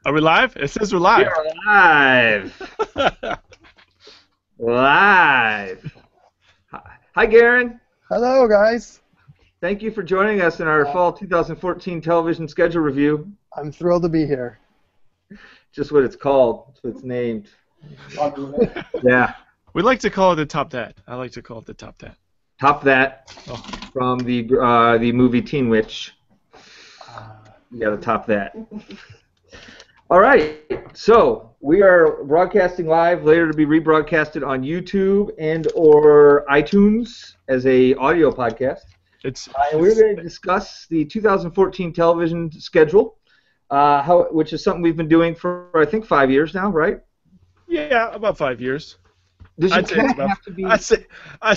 Are we live? It says we're We live. are live. Live. Hi, Garon. Hello, guys. Thank you for joining us in our fall 2014 television schedule review. I'm thrilled to be here. Just what it's called. That's what it's named. Yeah. We like to call it the top that. I like to call it the top that. Top that Oh. from the movie Teen Witch. You got to top that. All right. So we are broadcasting live, later to be rebroadcasted on YouTube and or iTunes as a audio podcast. And we're going to discuss the 2014 television schedule, which is something we've been doing for I think 5 years now, right? Yeah, about 5 years. Does your I'd say it's cat about- have to be? I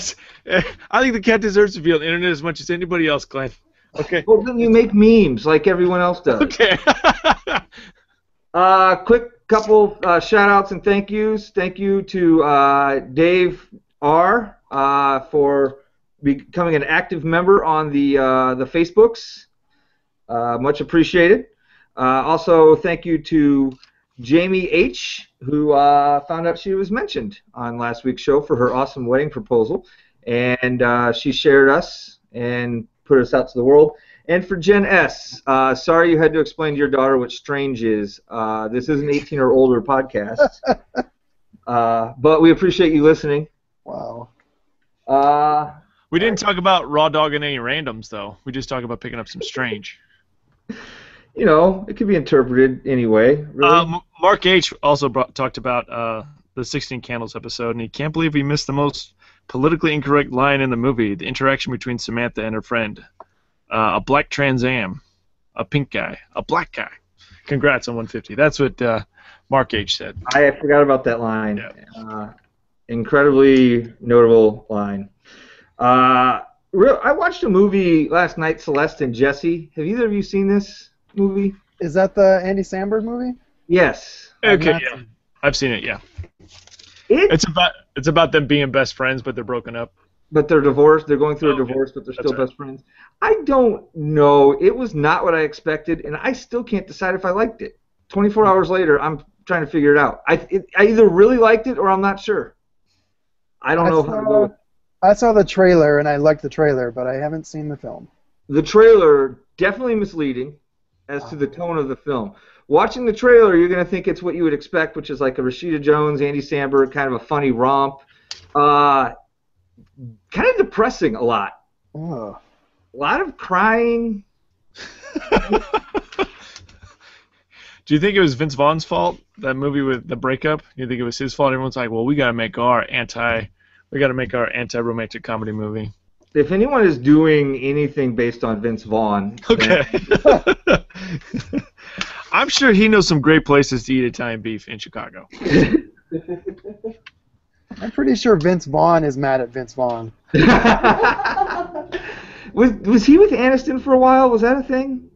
think the cat deserves to be on the internet as much as anybody else, Glenn. Okay. Well, then you make memes like everyone else does. Okay. Quick couple shout-outs and thank yous. Thank you to Dave R. For becoming an active member on the Facebooks. Much appreciated. Also, thank you to Jamie H., who found out she was mentioned on last week's show for her awesome wedding proposal. And she shared us and put us out to the world. And for Jen S., sorry you had to explain to your daughter what strange is. This is an 18 or older podcast. But we appreciate you listening. Wow. We didn't talk about raw dogging any randoms, though. We just talked about picking up some strange. You know, it could be interpreted anyway. Really. Mark H. also talked about the 16 Candles episode, and he can't believe he missed the most politically incorrect line in the movie, the interaction between Samantha and her friend. A black Trans Am, a pink guy, a black guy. Congrats on 150. That's what Mark H. said. I forgot about that line. Yeah. Incredibly notable line. I watched a movie last night, Celeste and Jesse. Have either of you seen this movie? Is that the Andy Samberg movie? Yes. Okay, not yeah. seen I've seen it, yeah. It's about them being best friends, but they're broken up. But they're divorced. They're going through a divorce, but they're still best friends. I don't know. It was not what I expected, and I still can't decide if I liked it. 24 hours later, I'm trying to figure it out. I either really liked it or I'm not sure. I don't know how to go with it. I saw the trailer, and I liked the trailer, but I haven't seen the film. The trailer, definitely misleading as to the tone of the film. Watching the trailer, you're going to think it's what you would expect, which is like a Rashida Jones, Andy Samberg, kind of a funny romp. Kind of depressing a lot. Oh. A lot of crying. Do you think it was Vince Vaughn's fault, that movie with the breakup? You think it was his fault? Everyone's like, well, we got to make our anti-romantic comedy movie. If anyone is doing anything based on Vince Vaughn, Okay. I'm sure he knows some great places to eat Italian beef in Chicago. I'm pretty sure Vince Vaughn is mad at Vince Vaughn. Was he with Aniston for a while? Was that a thing?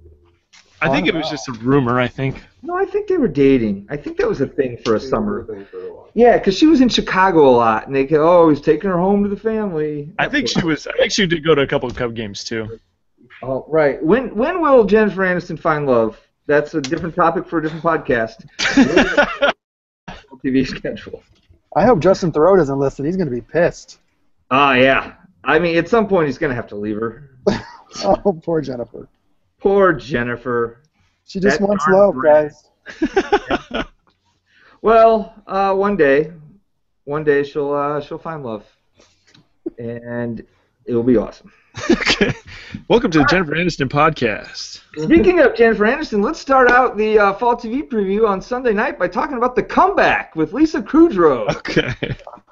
I think it was just a rumor, I think. No, I think they were dating. I think that was a thing for a summer. Yeah, because she was in Chicago a lot, and they go, oh, he's taking her home to the family. I think she did go to a couple of Cub games too. Oh, right. When will Jennifer Aniston find love? That's a different topic for a different podcast. TV schedule. I hope Justin Theroux doesn't listen. He's going to be pissed. Oh, yeah. I mean, at some point he's going to have to leave her. Oh, poor Jennifer. Poor Jennifer. She just That wants darn love, brat. guys. Well, one day she'll find love, and it will be awesome. Okay. Welcome to the Jennifer Aniston podcast. Speaking of Jennifer Aniston, let's start out the fall TV preview on Sunday night by talking about The Comeback with Lisa Kudrow. Okay.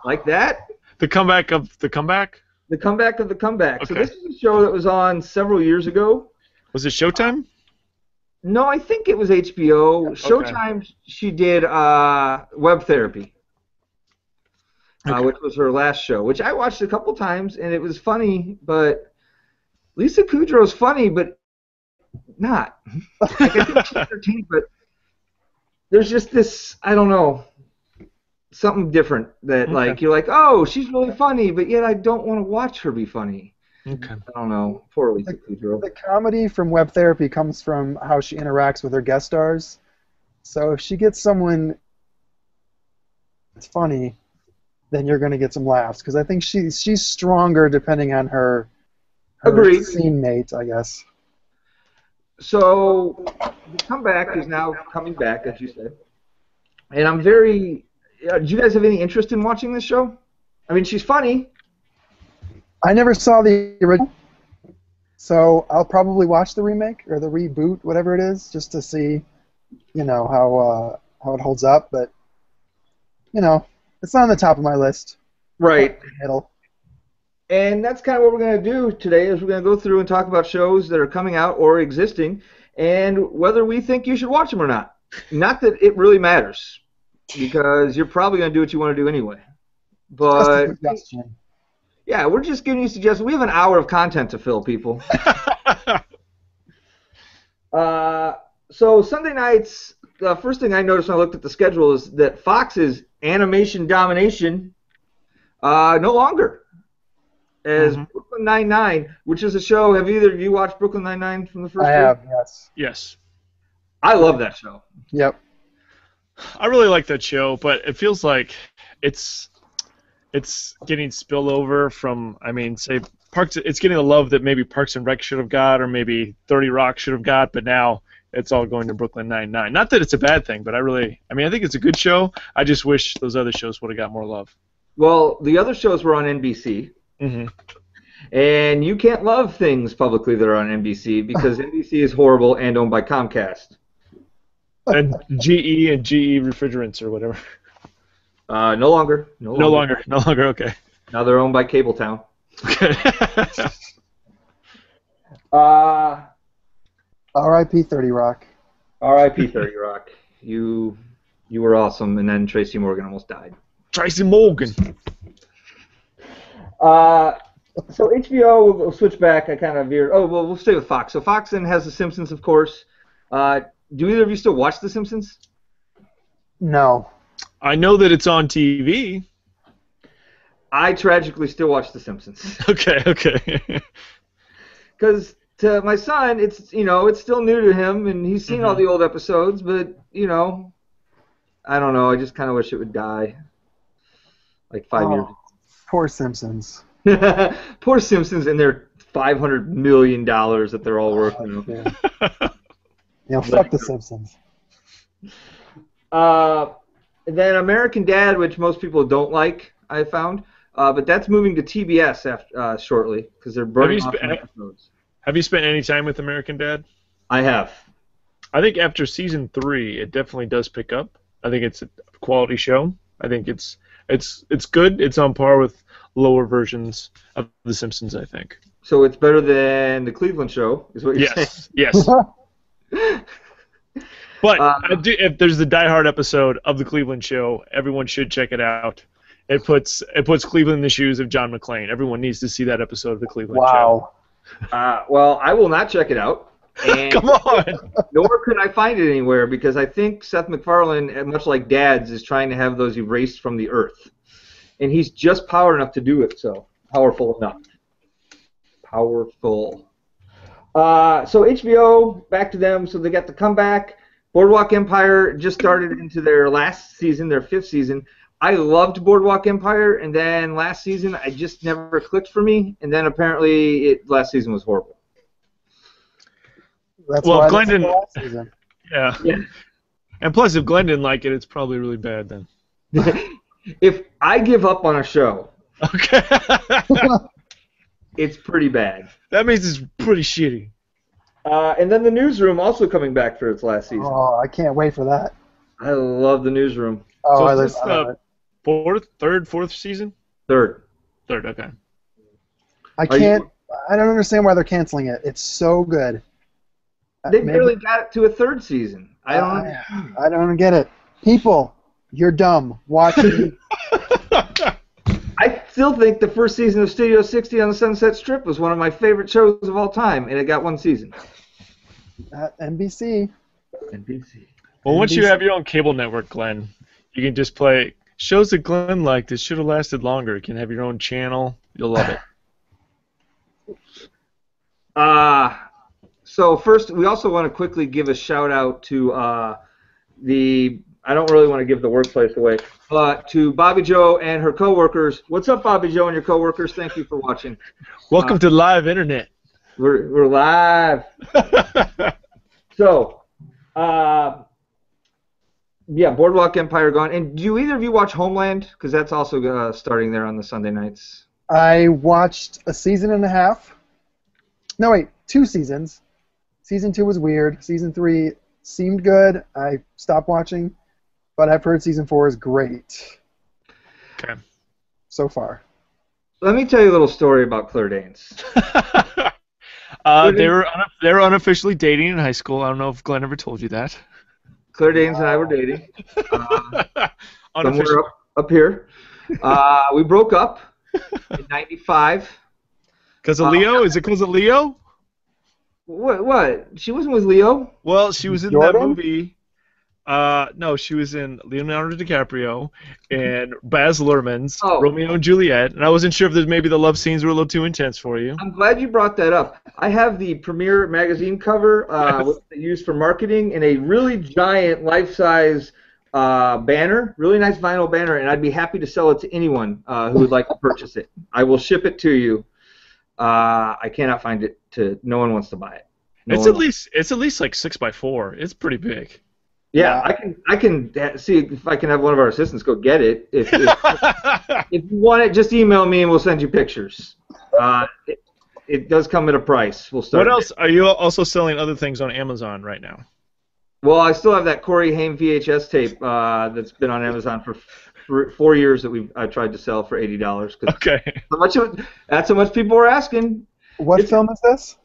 Like that? The comeback of the comeback? The Comeback of the Comeback. So Okay. this is a show that was on several years ago. Was it Showtime? No, I think it was HBO. Showtime, she did Web Therapy, which was her last show, which I watched a couple times, and it was funny, but Lisa Kudrow's funny, but not. Like, I think she's entertaining, but there's just this, I don't know, something different that, like, you're like, oh, she's really funny, but yet I don't want to watch her be funny. Okay. I don't know. Poor Lisa Kudrow. The comedy from Web Therapy comes from how she interacts with her guest stars. So if she gets someone that's funny, then you're going to get some laughs. Because I think she's stronger depending on her Agreed. scene mate, I guess. So the comeback is now coming back, as you said. And I'm very... do you guys have any interest in watching this show? I mean, she's funny. I never saw the original, so I'll probably watch the remake or the reboot, whatever it is, just to see, how it holds up. But it's not on the top of my list. Right. Middle. And that's kind of what we're going to do today, is we're going to go through and talk about shows that are coming out or existing, and whether we think you should watch them or not. Not that it really matters, because you're probably going to do what you want to do anyway. But yeah, we're just giving you suggestions. We have an hour of content to fill, people. So Sunday nights, the first thing I noticed when I looked at the schedule is that Fox's Animation Domination no longer as Brooklyn Nine-Nine, which is a show. Have either of you watched Brooklyn Nine-Nine from the first I year? have, yes. Yes. I love that show. Yep. I really like that show, but it feels like it's getting spilled over from, say, Parks. It's getting the love that maybe Parks and Rec should have got, or maybe 30 Rock should have got, but now it's all going to Brooklyn Nine-Nine. Not that it's a bad thing, but I think it's a good show. I just wish those other shows would have got more love. Well, the other shows were on NBC. Mm-hmm. And you can't love things publicly that are on NBC because NBC is horrible and owned by Comcast. And GE refrigerants or whatever. No longer. No longer. Okay. Now they're owned by Cabletown. Okay. R.I.P. 30 Rock. R.I.P. 30 Rock. You were awesome, and then Tracy Morgan almost died. Tracy Morgan. So HBO, we'll switch back. I kind of veered. Oh, well, we'll stay with Fox. So Fox then has The Simpsons, of course. Do either of you still watch The Simpsons? No. I know that it's on TV. I tragically still watch The Simpsons. Okay. Because to my son, it's still new to him, and he's seen all the old episodes, but I don't know. I just kind of wish it would die. Like 5 years ago. Poor Simpsons. Poor Simpsons and their $500 million that they're all worth now. Fuck the Simpsons. And then American Dad, which most people don't like, I found, but that's moving to TBS shortly because they're burning off episodes. Have you spent any time with American Dad? I have. I think after season 3, it definitely does pick up. I think it's a quality show. I think it's good. It's on par with lower versions of The Simpsons, I think. So it's better than the Cleveland Show, is what you're saying? Yes. But if there's the Die Hard episode of the Cleveland Show, everyone should check it out. It puts Cleveland in the shoes of John McClane. Everyone needs to see that episode of the Cleveland Show. Well, I will not check it out. And come on! Nor could I find it anywhere because I think Seth MacFarlane, much like Dad's, is trying to have those erased from the earth. And he's just power enough to do it, so powerful enough. Powerful. So HBO, back to them. So they got the comeback. Boardwalk Empire just started into their last season, their 5th season. I loved Boardwalk Empire, and then last season I just never clicked for me, and then apparently last season was horrible. That's why Glendon. Last season. Yeah. And plus, if Glenn didn't like it, it's probably really bad then. If I give up on a show, okay, it's pretty bad. That means it's pretty shitty. And then the Newsroom also coming back for its last season. Oh, I can't wait for that. I love the Newsroom. Oh, so I is this the fourth season? Third, okay. I don't understand why they're canceling it. It's so good. They barely got it to a 3rd season. I don't get it. People, you're dumb. Watch it. I still think the first season of Studio 60 on the Sunset Strip was one of my favorite shows of all time, and it got 1 season. NBC. Well, once you have your own cable network, Glenn, you can just play shows that Glenn liked that should have lasted longer. You can have your own channel. You'll love it. So first, we also want to quickly give a shout out to I don't really want to give the workplace away, but to Bobby Joe and her coworkers. What's up, Bobby Joe and your coworkers? Thank you for watching. Welcome to live internet. We're live. So, yeah, Boardwalk Empire gone. And do either of you watch Homeland? Because that's also starting there on the Sunday nights. I watched a season and a half. No, wait, 2 seasons. Season 2 was weird. Season 3 seemed good. I stopped watching, but I've heard Season 4 is great. Okay. So far. Let me tell you a little story about Claire Danes. They were unofficially dating in high school. I don't know if Glenn ever told you that. Claire Danes and I were dating. Somewhere up here. We broke up in '95. Because of Leo? Is it because of Leo? What? She wasn't with Leo? Well, she was in Jordan? that movie. No, she was in Leonardo DiCaprio and Baz Luhrmann's Romeo and Juliet, and I wasn't sure if maybe the love scenes were a little too intense for you. I'm glad you brought that up. I have the Premiere magazine cover used for marketing in a really giant life-size banner, really nice vinyl banner, and I'd be happy to sell it to anyone who would like to purchase it. I will ship it to you. I cannot find it. No one wants to buy it. It's at least like 6x4. It's pretty big. Yeah, I can see if I can have one of our assistants go get it. If you want it, just email me and we'll send you pictures. It does come at a price. We'll start. What else? Are you also selling other things on Amazon right now? Well, I still have that Corey Haim VHS tape that's been on Amazon for 4 years that I tried to sell for $80. Okay. That's how much people were asking. What film is this?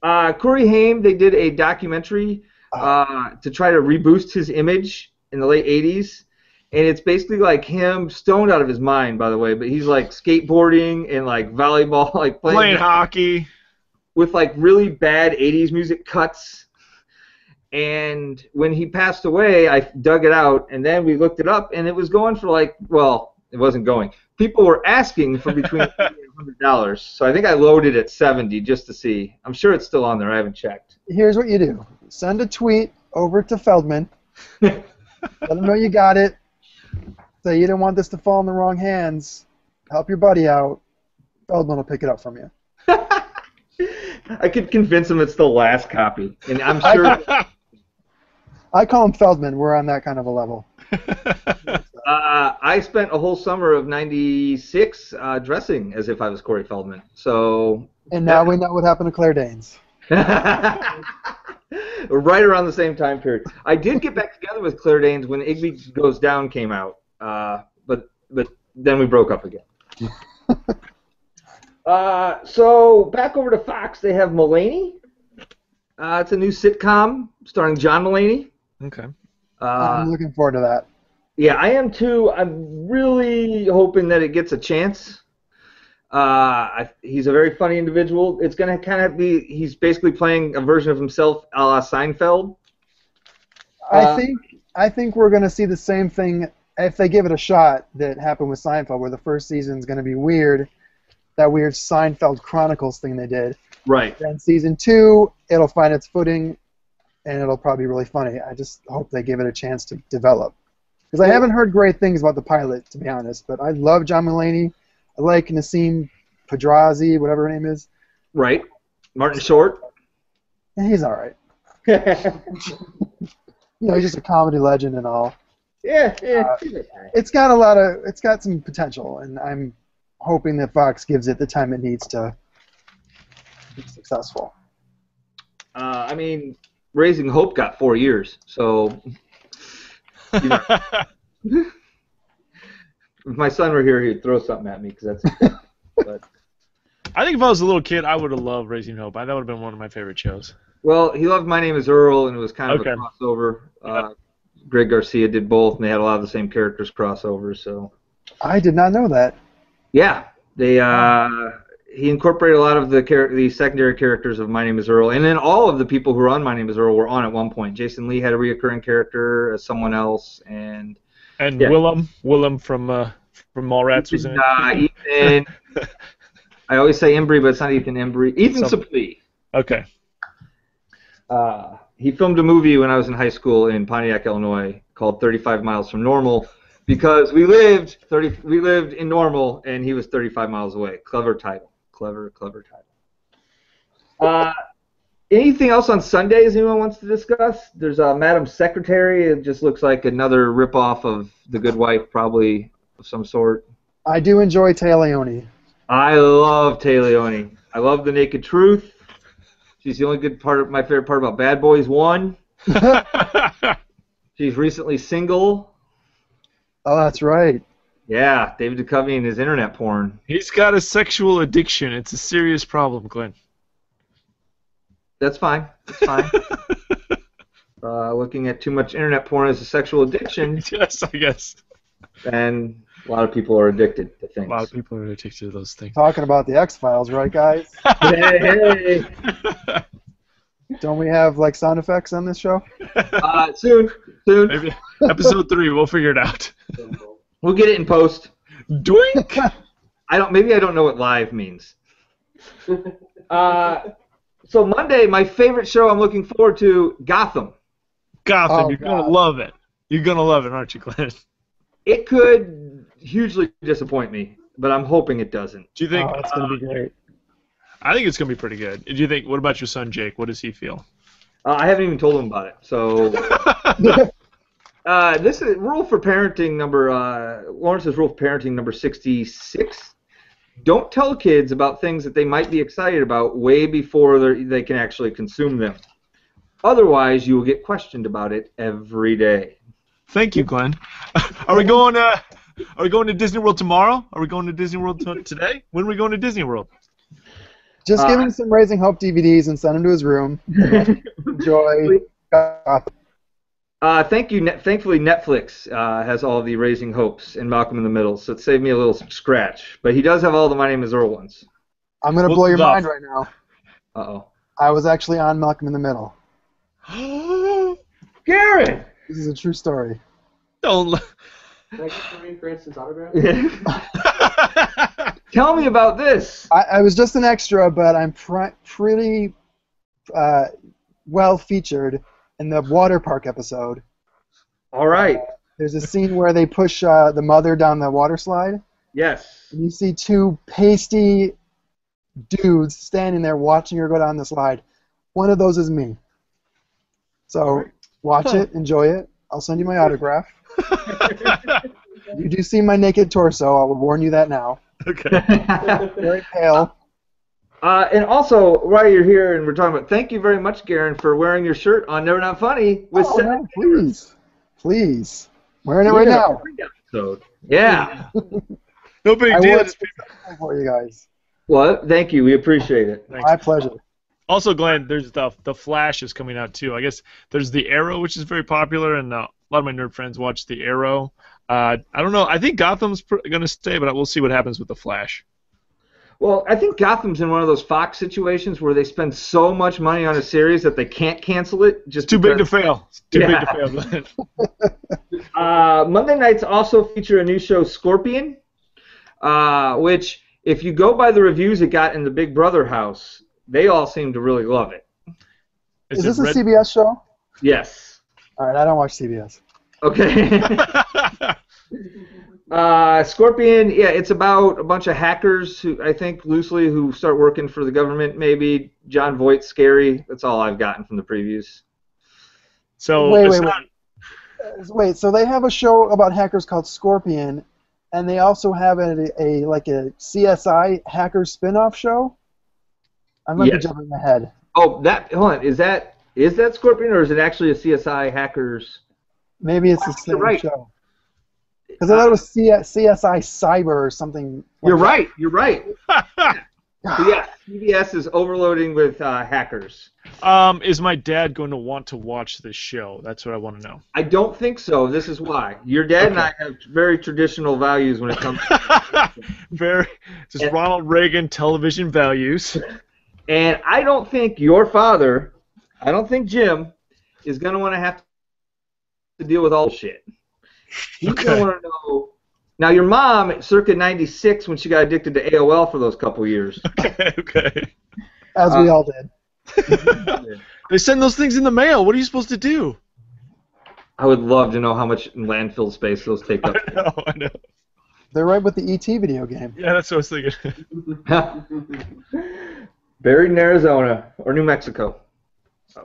Corey Haim. They did a documentary to try to reboost his image in the late 80s. And it's basically like him stoned out of his mind, by the way, but he's like skateboarding and like volleyball, like playing hockey. With like really bad 80s music cuts. And when he passed away, I dug it out, and then we looked it up, and it was going for like, well, it wasn't going. People were asking for between $50 and $100, so I think I loaded at $70 just to see. I'm sure it's still on there. I haven't checked. Here's what you do. Send a tweet over to Feldman. Let him know you got it. Say you didn't want this to fall in the wrong hands. Help your buddy out. Feldman will pick it up from you. I could convince him it's the last copy, and I'm sure. I call him Feldman. We're on that kind of a level. I spent a whole summer of '96 dressing as if I was Corey Feldman. So. And now we know what happened to Claire Danes. Right around the same time period. I did get back together with Claire Danes when Igby Goes Down came out, but then we broke up again. So back over to Fox, they have Mulaney. It's a new sitcom starring John Mulaney. Okay. I'm looking forward to that. Yeah, I am too. I'm really hoping that it gets a chance. He's a very funny individual. It's going to kind of be, he's basically playing a version of himself a la Seinfeld. I think we're going to see the same thing if they give it a shot that happened with Seinfeld, where the first season is going to be weird, that weird Seinfeld Chronicles thing they did. Right. Then season 2, it'll find its footing, and it'll probably be really funny. I just hope they give it a chance to develop. Because I haven't heard great things about the pilot, to be honest, but I love John Mulaney. I like Nassim Pedrazi, whatever her name is. Right. Martin Short. Yeah, he's all right. He's just a comedy legend and all. Yeah. It's got some potential, and I'm hoping that Fox gives it the time it needs to be successful. I mean, Raising Hope got 4 years, so. If my son were here, he'd throw something at me because that's. But. I think if I was a little kid, I would have loved Raising Hope. That would have been one of my favorite shows. Well, he loved My Name Is Earl, and it was kind of a crossover. Greg Garcia did both, and they had a lot of the same characters crossovers. So. I did not know that. Yeah, he incorporated a lot of the secondary characters of My Name Is Earl, and then all of the people who were on My Name Is Earl were on at one point. Jason Lee had a recurring character as someone else, and yeah. Willem from Mallrats was in it. Ethan. I always say Embry, but it's not Ethan Embry. Ethan Suplee. Okay. he filmed a movie when I was in high school in Pontiac, Illinois, called 35 Miles from Normal, because we lived in Normal, and he was 35 miles away. Clever title. Clever title. Anything else on Sundays anyone wants to discuss? There's Madam Secretary. It just looks like another ripoff of The Good Wife, probably of some sort. I do enjoy Tay Leone. I love Tay Leone. I love The Naked Truth. She's the only my favorite part about Bad Boys 1. She's recently single. Oh, that's right. Yeah, David Duchovny and his internet porn. He's got a sexual addiction. It's a serious problem, Glenn. That's fine. Looking at too much internet porn as a sexual addiction. Yes, I guess. And a lot of people are addicted to things. A lot of people are addicted to those things. Talking about the X-Files, right, guys? Hey. Don't we have like sound effects on this show? Soon. Maybe episode 3, we'll figure it out. We'll get it in post. Doink! Maybe I don't know what live means. So Monday, my favorite show I'm looking forward to, Gotham. Gotham, you're going to love it. You're going to love it, aren't you, Glenn? It could hugely disappoint me, but I'm hoping it doesn't. Do you think it's going to be great? I think it's going to be pretty good. Do you think? What about your son, Jake? What does he feel? I haven't even told him about it. So this is rule for parenting number. Lawrence's rule for parenting number 66. Don't tell kids about things that they might be excited about way before they can actually consume them. Otherwise, you will get questioned about it every day. Thank you, Glenn. Are we going to Disney World tomorrow? Are we going to Disney World today? When are we going to Disney World? Just give him some Raising Hope DVDs and send him to his room. Enjoy. Thank you. Thankfully, Netflix has all the Raising Hopes and Malcolm in the Middle, so it saved me a little scratch. But he does have all the My Name is Earl ones. I'm going to blow your mind right now. Uh-oh. I was actually on Malcolm in the Middle. Garrett! This is a true story. Don't. Can I get Ryan Cranston's autograph? Tell me about this. I was just an extra, but I'm pretty well featured in the water park episode. All right. There's a scene where they push the mother down the water slide. Yes. And you see two pasty dudes standing there watching her go down the slide. One of those is me. So watch it, enjoy it. I'll send you my autograph. You do see my naked torso. I will warn you that now. Okay. Very pale. And also, while you're here and we're talking about, thank you very much, Garon, for wearing your shirt on Never Not Funny. With no, please. Wearing it right now. Yeah. No big deal. For you guys. Well, thank you. We appreciate it. Thanks. My pleasure. Also, Glenn, there's the Flash is coming out too. I guess there's the Arrow, which is very popular, and a lot of my nerd friends watch the Arrow. I don't know. I think Gotham's going to stay, but we'll see what happens with the Flash. Well, I think Gotham's in one of those Fox situations where they spend so much money on a series that they can't cancel it. Just too big to fail. It's too big to fail. Monday nights also feature a new show, Scorpion, which, if you go by the reviews it got in the Big Brother house, they all seem to really love it. Is this a CBS show? Yes. All right, I don't watch CBS. Okay. Scorpion, yeah, it's about a bunch of hackers who, I think, loosely, who start working for the government, maybe. John Voight's scary. That's all I've gotten from the previews. So wait, so they have a show about hackers called Scorpion, and they also have a CSI hacker spin-off show? I might be jumping ahead. Oh, hold on. Is that Scorpion, or is it actually a CSI hackers? Maybe it's the same show. Because I thought it was CSI Cyber or something. You're right. So yeah, CBS is overloading with hackers. Is my dad going to want to watch this show? That's what I want to know. I don't think so. This is why. Your dad and I have very traditional values when it comes to just Ronald Reagan television values. And I don't think your father, Jim, is going to want to have to deal with all shit. He's going to want to know. Now, your mom, circa 96, when she got addicted to AOL for those couple years. Okay. As we all did. They send those things in the mail. What are you supposed to do? I would love to know how much landfill space those take up. I know. They're right with the E.T. video game. Yeah, that's what I was thinking. Buried in Arizona or New Mexico.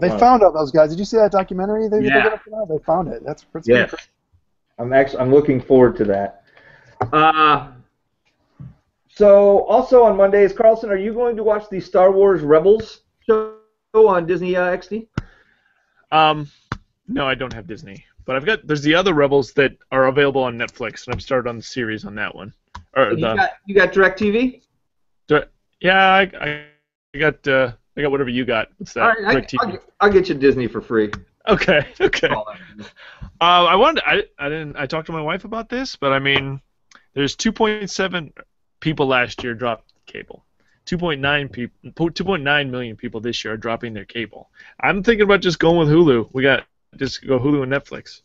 They found all those guys. Did you see that documentary? They're Yeah. gonna put out? They found it. That's pretty Yes. I'm looking forward to that. So also on Mondays, Carlson, are you going to watch the Star Wars Rebels show on Disney XD? No, I don't have Disney, but there's the other Rebels that are available on Netflix, and I've started on the series on that one. Or You got DirecTV? Yeah, I got whatever you got. What's that? All right, DirecTV. I'll get you Disney for free. Okay. I talked to my wife about this, but I mean, there's 2.7 people last year dropped cable. 2.9 million people this year are dropping their cable. I'm thinking about just going with Hulu. We got just go Hulu and Netflix.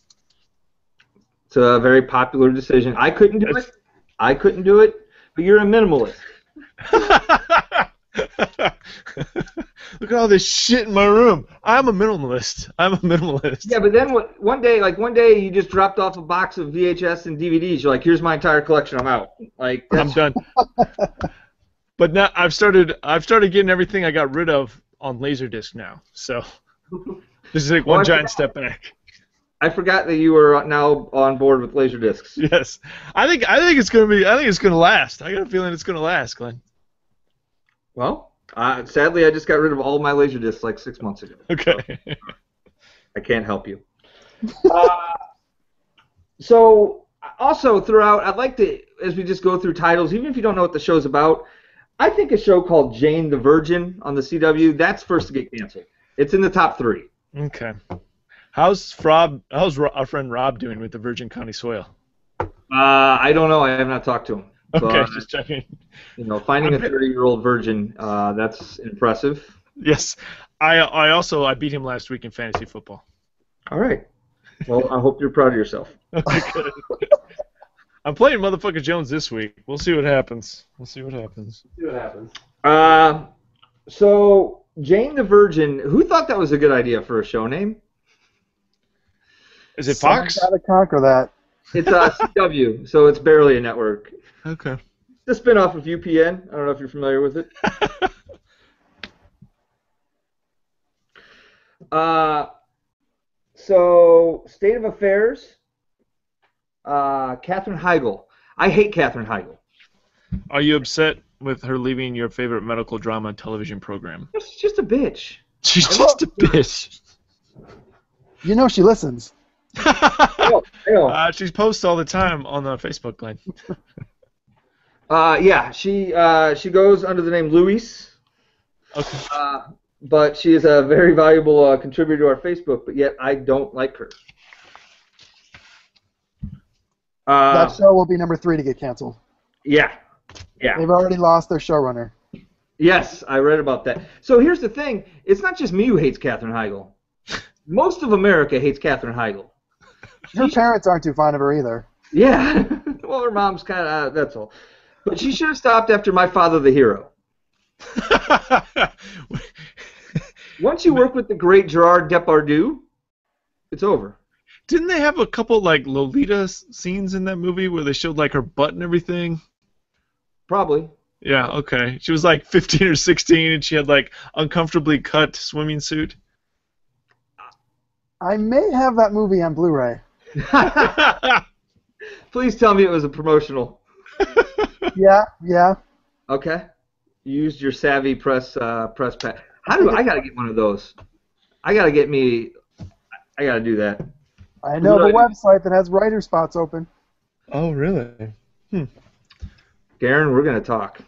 It's a very popular decision. I couldn't do it, but you're a minimalist. Look at all this shit in my room. I'm a minimalist. Yeah, but then one day you just dropped off a box of VHS and DVDs. You're like, here's my entire collection. I'm out. Like I'm done. But now I've started getting everything I got rid of on Laserdisc now. So this is like one giant step back. I forgot that you were now on board with Laserdiscs. Yes, I think it's gonna last. I got a feeling it's gonna last, Glenn. Well, sadly, I just got rid of all my Laserdiscs like 6 months ago. Okay. I can't help you. So, also throughout, I'd like to, as we just go through titles, even if you don't know what the show's about, I think a show called Jane the Virgin on the CW, that's first to get canceled. It's in the top 3. Okay. How's our friend Rob doing with the Virgin County soil? I don't know. I have not talked to him. Okay, just checking. Finding a 30-year-old virgin, that's impressive. Yes. I beat him last week in fantasy football. All right. Well, I hope you're proud of yourself. Okay, good. I'm playing Motherfucker Jones this week. We'll see what happens. So, Jane the Virgin, who thought that was a good idea for a show name? Is it Fox? Gotta conquer that. It's CW, so it's barely a network. Okay. It's a spin-off of UPN. I don't know if you're familiar with it. So, State of Affairs, Katherine Heigl. I hate Katherine Heigl. Are you upset with her leaving your favorite medical drama television program? She's just a bitch. She's just a bitch. You know she listens. I know. She posts all the time on the Facebook, Glenn. Yeah, she goes under the name Louise. Okay. But she is a very valuable contributor to our Facebook, but yet I don't like her. That show will be number 3 to get canceled. Yeah. They've already lost their showrunner. Yes, I read about that. So here's the thing. It's not just me who hates Katherine Heigl. Most of America hates Katherine Heigl. Her parents aren't too fond of her either. Yeah. Well, her mom's kind of, that's all. But she should have stopped after My Father the Hero. Once you work with the great Gerard Depardieu, it's over. Didn't they have a couple like Lolita scenes in that movie where they showed like her butt and everything? Probably. Yeah, okay. She was like 15 or 16 and she had like uncomfortably cut swimming suit. I may have that movie on Blu-ray. Please tell me it was a promotional. Yeah. Okay. You used your savvy press pad. I gotta get one of those. I gotta do that. I know the website that has writer spots open. Oh, really? Garon, we're gonna talk.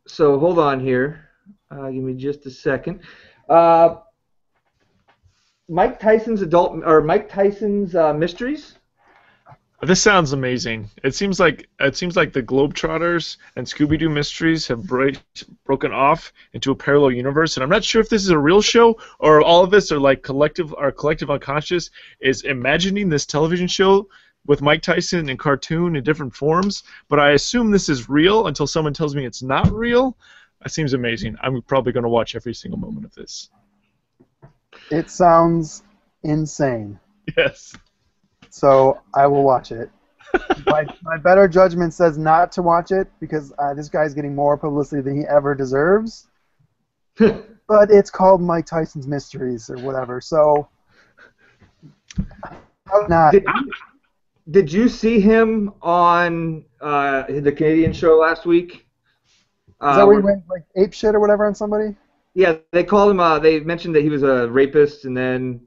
So hold on here. Give me just a second. Mike Tyson's Mysteries. This sounds amazing. It seems like the Globetrotters and Scooby-Doo Mysteries have broken off into a parallel universe, and I'm not sure if this is a real show or all of us are like collective unconscious is imagining this television show with Mike Tyson in cartoon in different forms, but I assume this is real until someone tells me it's not real. That seems amazing. I'm probably going to watch every single moment of this. It sounds insane. Yes. So I will watch it. My better judgment says not to watch it because this guy's getting more publicity than he ever deserves. But it's called Mike Tyson's Mysteries or whatever, so not. Did you see him on the Canadian show last week? Is that where he went like ape shit or whatever on somebody? Yeah, they called him. They mentioned that he was a rapist, and then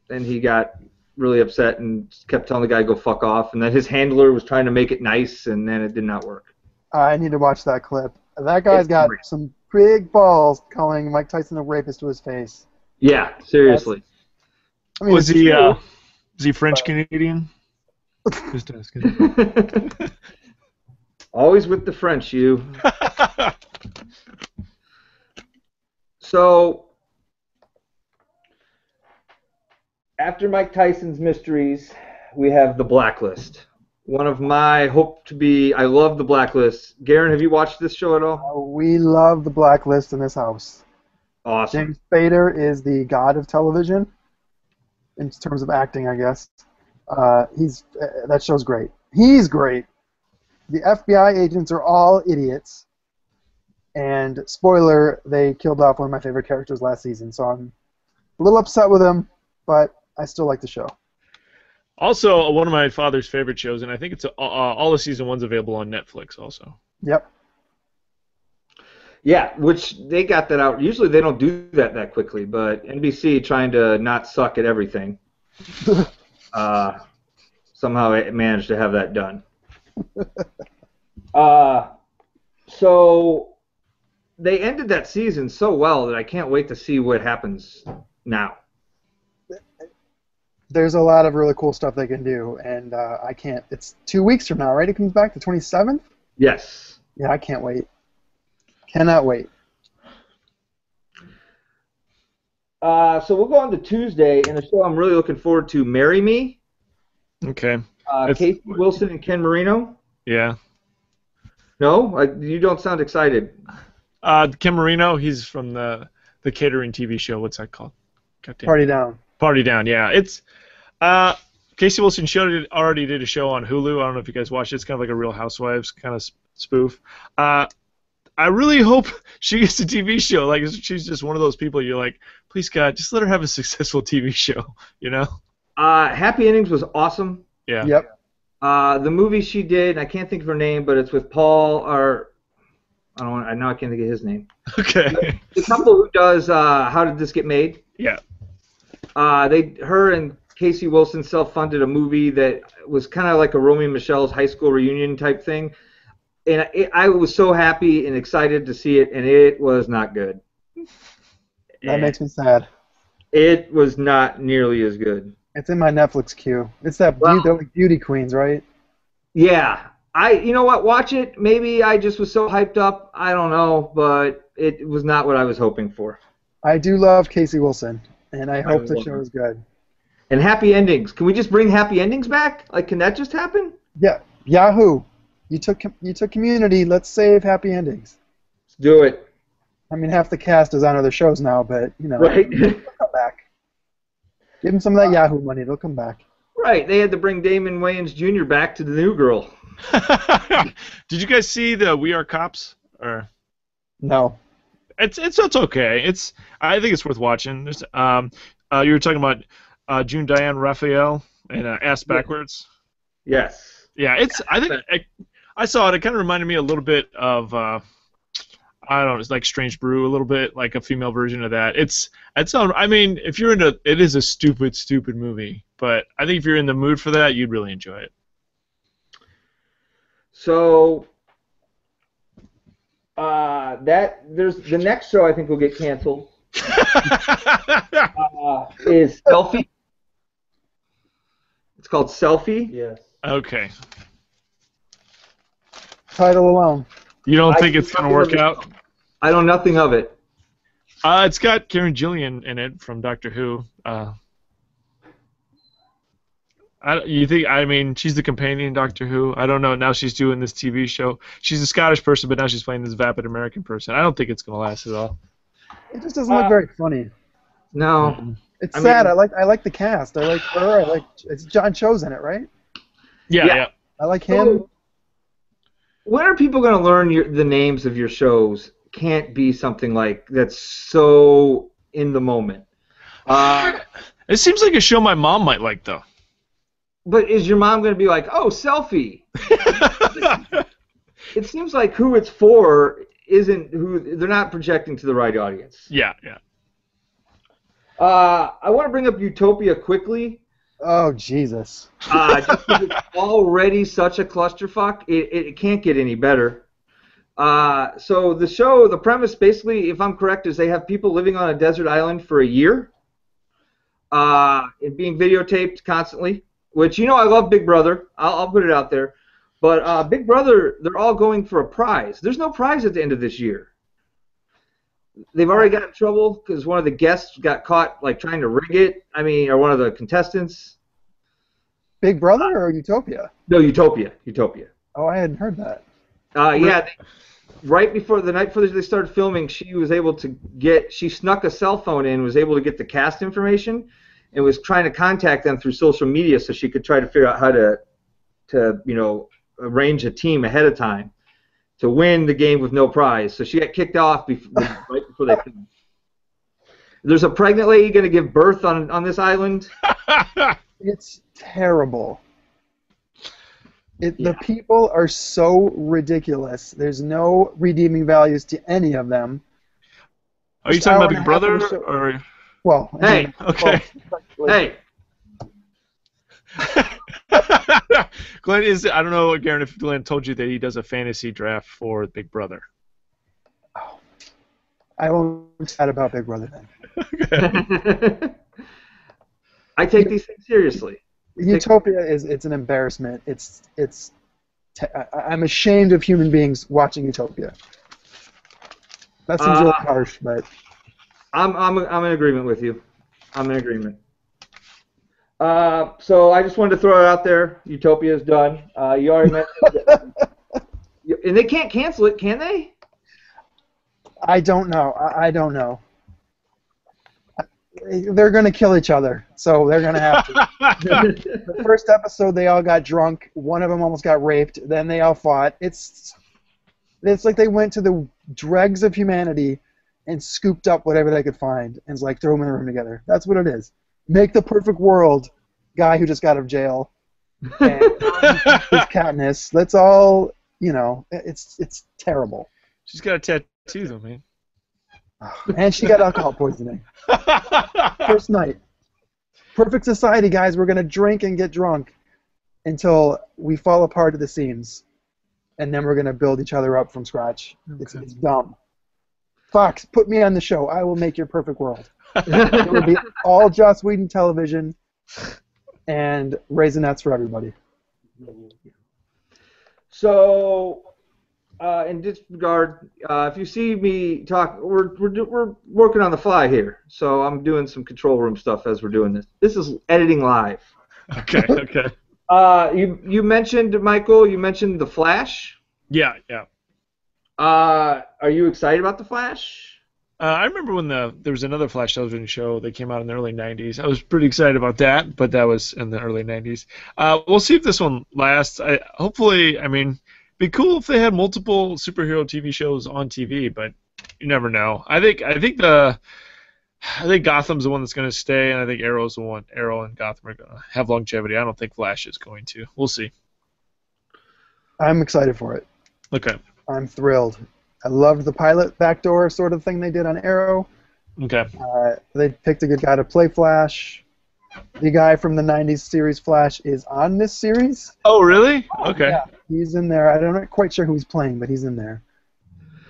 he got really upset and kept telling the guy to go fuck off, and then his handler was trying to make it nice, and then it did not work. I need to watch that clip. That guy's got some big balls calling Mike Tyson a rapist to his face. Yeah, seriously. I mean, Was he French Canadian? Just asking. Always with the French, you. So, after Mike Tyson's Mysteries, we have The Blacklist. One of my I love The Blacklist. Garon, have you watched this show at all? We love The Blacklist in this house. Awesome. James Spader is the god of television in terms of acting, I guess. That show's great. He's great. The FBI agents are all idiots. And spoiler, they killed off one of my favorite characters last season, so I'm a little upset with him, but I still like the show. Also, one of my father's favorite shows, and I think it's all of season one's available on Netflix also. Yep. Yeah, which they got that out. Usually they don't do that quickly, but NBC trying to not suck at everything. Somehow it managed to have that done. So they ended that season so well that I can't wait to see what happens now. There's a lot of really cool stuff they can do, and I can't. It's 2 weeks from now, right? It comes back the 27th? Yes. Yeah, I can't wait. Cannot wait. So we'll go on to Tuesday, and a show I'm really looking forward to, Marry Me. Okay. Casey Wilson and Ken Marino. Yeah. No? You don't sound excited. Ken Marino, he's from the catering TV show. What's that called? Party Down. Party Down, yeah. It's Casey Wilson already did a show on Hulu. I don't know if you guys watched it. It's kind of like a Real Housewives kind of spoof. I really hope she gets a TV show. Like, she's just one of those people you're like, please, God, just let her have a successful TV show, you know? Happy Endings was awesome. Yeah. Yep. The movie she did, I can't think of her name, but it's with Paul, I can't think of his name. Okay. The couple who does How Did This Get Made? Yeah. Her and Casey Wilson self-funded a movie that was kind of like a Romeo and Michelle's high school reunion type thing. And I was so happy and excited to see it, and it was not good. That makes me sad. It was not nearly as good. It's in my Netflix queue. It's that Beauty Queens, right? Yeah. You know what? Watch it. Maybe I just was so hyped up. I don't know, but it was not what I was hoping for. I do love Casey Wilson, and I hope the show is good. And Happy Endings. Can we just bring Happy Endings back? Like, can that just happen? Yeah. Yahoo. You took Community. Let's save Happy Endings. Let's do it. I mean, half the cast is on other shows now, but, you know. Right. They'll come back. Give them some of that Yahoo money. They'll come back. Right. They had to bring Damon Wayans Jr. back to the new girl. Did you guys see the We Are Cops? Or no. It's okay. I think it's worth watching. There's you were talking about June Diane Raphael and Ass Backwards. Yes. Yeah, I saw it. It kind of reminded me a little bit of I don't know, it's like Strange Brew a little bit, like a female version of that. I mean, if you're into, it is a stupid movie, but I think if you're in the mood for that, you'd really enjoy it. So there's the next show I think will get canceled is Selfie. It's called Selfie. Yes. Okay. Title alone. You don't think it's going to work out? I know nothing of it. It's got Karen Gillian in it from Doctor Who. You think? I mean, she's the companion in Doctor Who. I don't know. Now she's doing this TV show. She's a Scottish person, but now she's playing this vapid American person. I don't think it's gonna last at all. It just doesn't look very funny. No. It's I sad. mean- I like the cast. I like her. It's John Cho's in it, right? Yeah. I like him. So, when are people going to learn the names of your shows? Can't be something like that's so in the moment. It seems like a show my mom might like, though. But is your mom going to be like, oh, selfie? It seems like who it's for isn't who. They're not projecting to the right audience. Yeah. I want to bring up Utopia quickly. Oh, Jesus. Just 'cause it's already such a clusterfuck. It can't get any better. So the premise, basically, if I'm correct, is they have people living on a desert island for a year, and being videotaped constantly. Which, I love Big Brother. I'll put it out there. But Big Brother, they're all going for a prize. There's no prize at the end of this year. They've already got in trouble because one of the guests got caught trying to rig it. Or one of the contestants. Big Brother or Utopia? No, Utopia. Oh, I hadn't heard that. Right before the night before they started filming, she was able to she snuck a cell phone in, was able to get the cast information, and was trying to contact them through social media so she could try to figure out how to arrange a team ahead of time to win the game with no prize. So she got kicked off right before they filmed. There's a pregnant lady going to give birth on this island. It's terrible. The people are so ridiculous. There's no redeeming values to any of them. Are you talking about Big Brother or? Well, hey, okay. Hey. Glenn I don't know, Garon, if Glenn told you that he does a fantasy draft for Big Brother. Oh, I won't chat about Big Brother then. Okay. I take these things seriously. Utopia it's an embarrassment. I'm ashamed of human beings watching Utopia. That seems really harsh, but I'm in agreement with you. I'm in agreement. So I just wanted to throw it out there. Utopia is done. You already mentioned it. And they can't cancel it, can they? I don't know. I don't know. They're going to kill each other, so they're going to have to. The first episode, they all got drunk. One of them almost got raped. Then they all fought. It's like they went to the dregs of humanity and scooped up whatever they could find and throw them in a room together. That's what it is. Make the perfect world. Guy who just got out of jail. And his Katniss. That's all. It's terrible. She's got a tattoo, though, man. And she got alcohol poisoning. First night. Perfect society, guys. We're going to drink and get drunk until we fall apart at the seams. And then we're going to build each other up from scratch. Okay. It's dumb. Fox, put me on the show. I will make your perfect world. It will be all Joss Whedon television and Raisinets for everybody. So, in this regard, if you see me talk, we're working on the fly here. So I'm doing some control room stuff as we're doing this. This is editing live. Okay. You mentioned, Michael, The Flash. Yeah. Are you excited about The Flash? I remember when there was another Flash television show that came out in the early 90s. I was pretty excited about that, but that was in the early 90s. We'll see if this one lasts. Hopefully, it'd be cool if they had multiple superhero TV shows on TV, but you never know. I think Gotham's the one that's going to stay, and I think Arrow's the one. Arrow and Gotham are going to have longevity. I don't think Flash is going to. We'll see. I'm excited for it. Okay. I'm thrilled. I loved the pilot backdoor sort of thing they did on Arrow. Okay. They picked a good guy to play Flash. The guy from the 90s series Flash is on this series. Oh, really? Okay. Yeah, he's in there. I'm not quite sure who he's playing, but he's in there.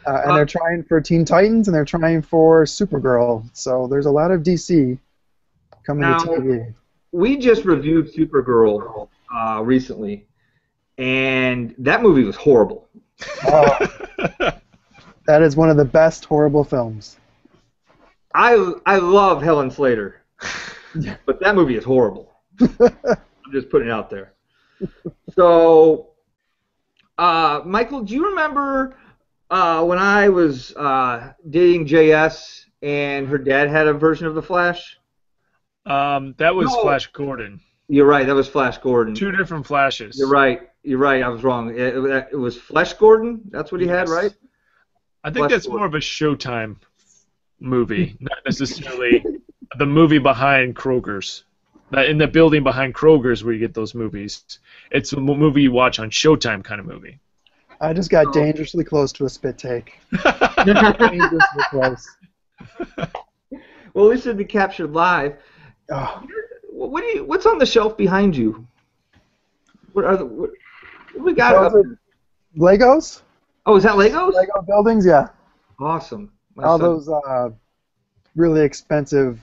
And they're trying for Teen Titans, and they're trying for Supergirl. So there's a lot of DC coming to TV. We just reviewed Supergirl recently, and that movie was horrible. That is one of the best horrible films. I love Helen Slater, but that movie is horrible. I'm just putting it out there. So, Michael, do you remember when I was dating JS and her dad had a version of the Flash? That was No. Flash Gordon. You're right. That was Flash Gordon. Two different Flashes. You're right. You're right. I was wrong. It was Flash Gordon. That's what he had, right? I think Flash that's Gordon. more of a Showtime movie, not necessarily the movie behind Kroger's. In the building behind Kroger's where you get those movies. It's a movie you watch on Showtime kind of movie. I just got dangerously close to a spit take. Dangerously close. Well, at least it'd be captured live. Oh. What's on the shelf behind you? What we got up Those there? are Legos? Oh, is that Legos? Lego buildings, yeah. Awesome. All those really expensive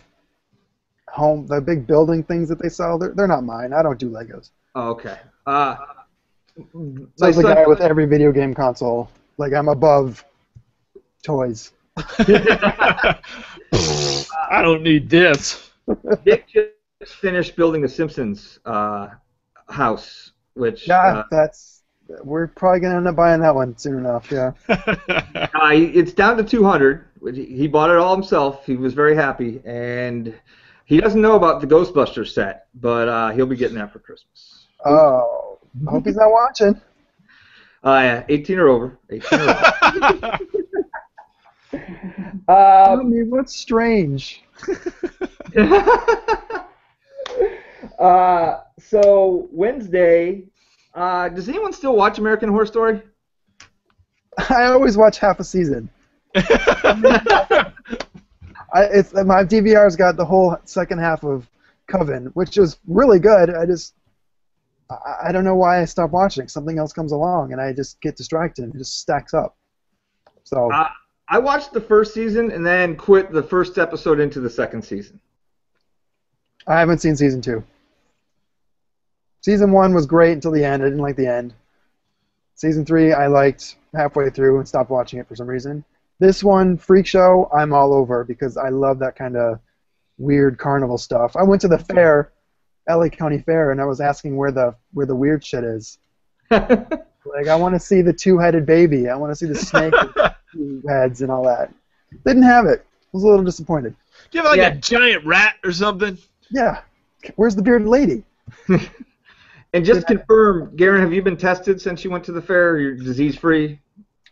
the big building things that they sell, they're not mine. I don't do Legos. Oh, okay. So the guy with every video game console. Like, I'm above toys. I don't need this. Dick just finished building the Simpsons house, which Yeah, we're probably gonna end up buying that one soon enough. Yeah. it's down to 200. He bought it all himself. He was very happy, and he doesn't know about the Ghostbusters set, but he'll be getting that for Christmas. Oh, I hope he's not watching. 18 or over. 18 or over. I mean, what's strange? So Wednesday, does anyone still watch American Horror Story? I always watch half a season. My DVR's got the whole second half of Coven, which is really good. I don't know why I stopped watching. Something else comes along, and I just get distracted, and it just stacks up. So I watched the first season and then quit the first episode into the second season. I haven't seen season 2. Season 1 was great until the end. I didn't like the end. Season 3 I liked halfway through and stopped watching it for some reason. This one, Freak Show, I'm all over because I love that kind of weird carnival stuff. I went to the fair, LA County Fair, and I was asking where the weird shit is. Like, I want to see the two-headed baby. I want to see the snake with two heads and all that. Didn't have it. I was a little disappointed. Do you have a giant rat or something? Yeah. Where's the bearded lady? And just confirm, Garon, have you been tested since you went to the fair? You're disease-free?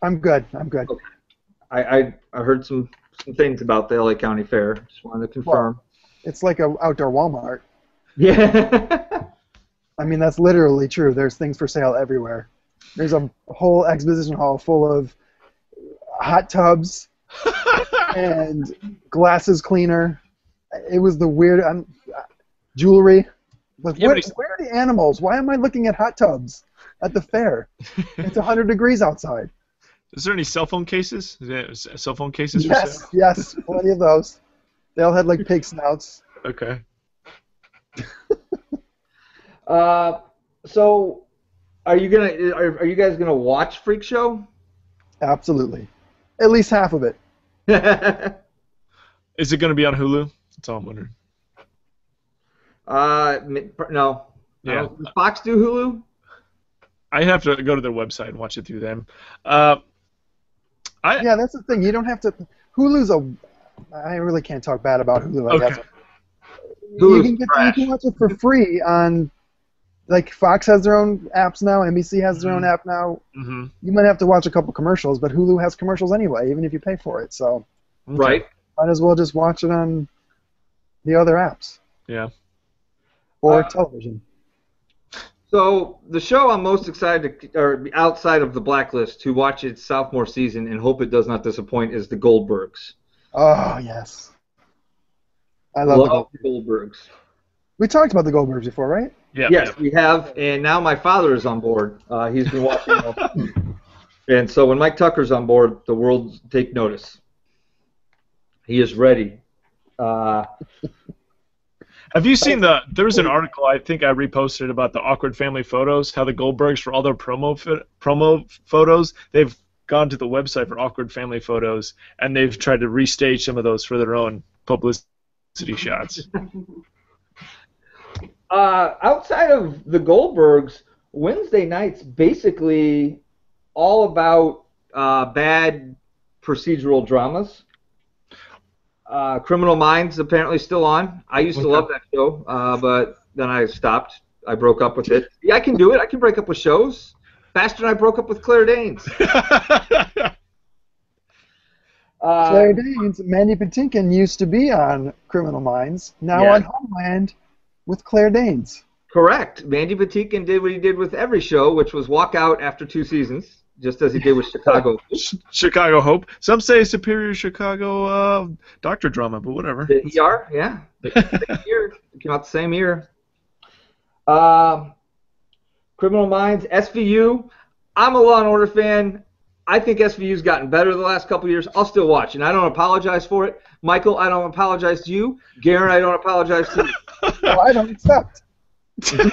I'm good. I'm good. Okay. I heard some things about the LA County Fair. Just wanted to confirm. Well, it's like an outdoor Walmart. Yeah. I mean, that's literally true. There's things for sale everywhere. There's a whole exposition hall full of hot tubs and glasses cleaner. It was the weird jewelry. Like, where are the animals? Why am I looking at hot tubs at the fair? It's 100 degrees outside. Is there any cell phone cases? Is there cell phone cases for sale? Yes, plenty of those. They all had like pig snouts. Okay. So, are you guys gonna watch Freak Show? Absolutely, at least half of it. Is it gonna be on Hulu? That's all I'm wondering. No. Yeah. Does Fox do Hulu? I have to go to their website and watch it through them. Yeah, that's the thing. You don't have to. Hulu's I really can't talk bad about Hulu. I guess. You can watch it for free on. Like, Fox has their own apps now. NBC has their own app now. Mm-hmm. You might have to watch a couple commercials, but Hulu has commercials anyway, even if you pay for it. So, right. Might as well just watch it on the other apps. Yeah. Or television. So the show I'm most excited to, or outside of The Blacklist, to watch its sophomore season and hope it does not disappoint is The Goldbergs. Oh, yes. I love the Goldbergs. We talked about the Goldbergs before, right? Yeah. Yes, we have, and now my father is on board. He's been watching. And so when Mike Tucker's on board, the world take notice. He is ready. Have you seen there was an article I think I reposted about the awkward family photos, how the Goldbergs, for all their promo photos, they've gone to the website for awkward family photos, and they've tried to restage some of those for their own publicity shots. Outside of the Goldbergs, Wednesday night's basically all about bad procedural dramas. Criminal Minds apparently still on. I used to love that show, but then I stopped. I broke up with it. Yeah, I can do it. I can break up with shows faster than I broke up with Claire Danes. Claire Danes, Mandy Patinkin used to be on Criminal Minds, now on Homeland with Claire Danes. Correct. Mandy Patinkin did what he did with every show, which was walk out after 2 seasons, just as he did with Chicago. Chicago Hope. Some say Superior Chicago doctor drama, but whatever. The ER, yeah. Same year. It came out the same year. Criminal Minds, SVU. I'm a Law and Order fan. I think SVU's gotten better the last couple of years. I'll still watch, and I don't apologize for it. Michael, I don't apologize to you. Garon, I don't apologize to you. Well, I don't accept. Do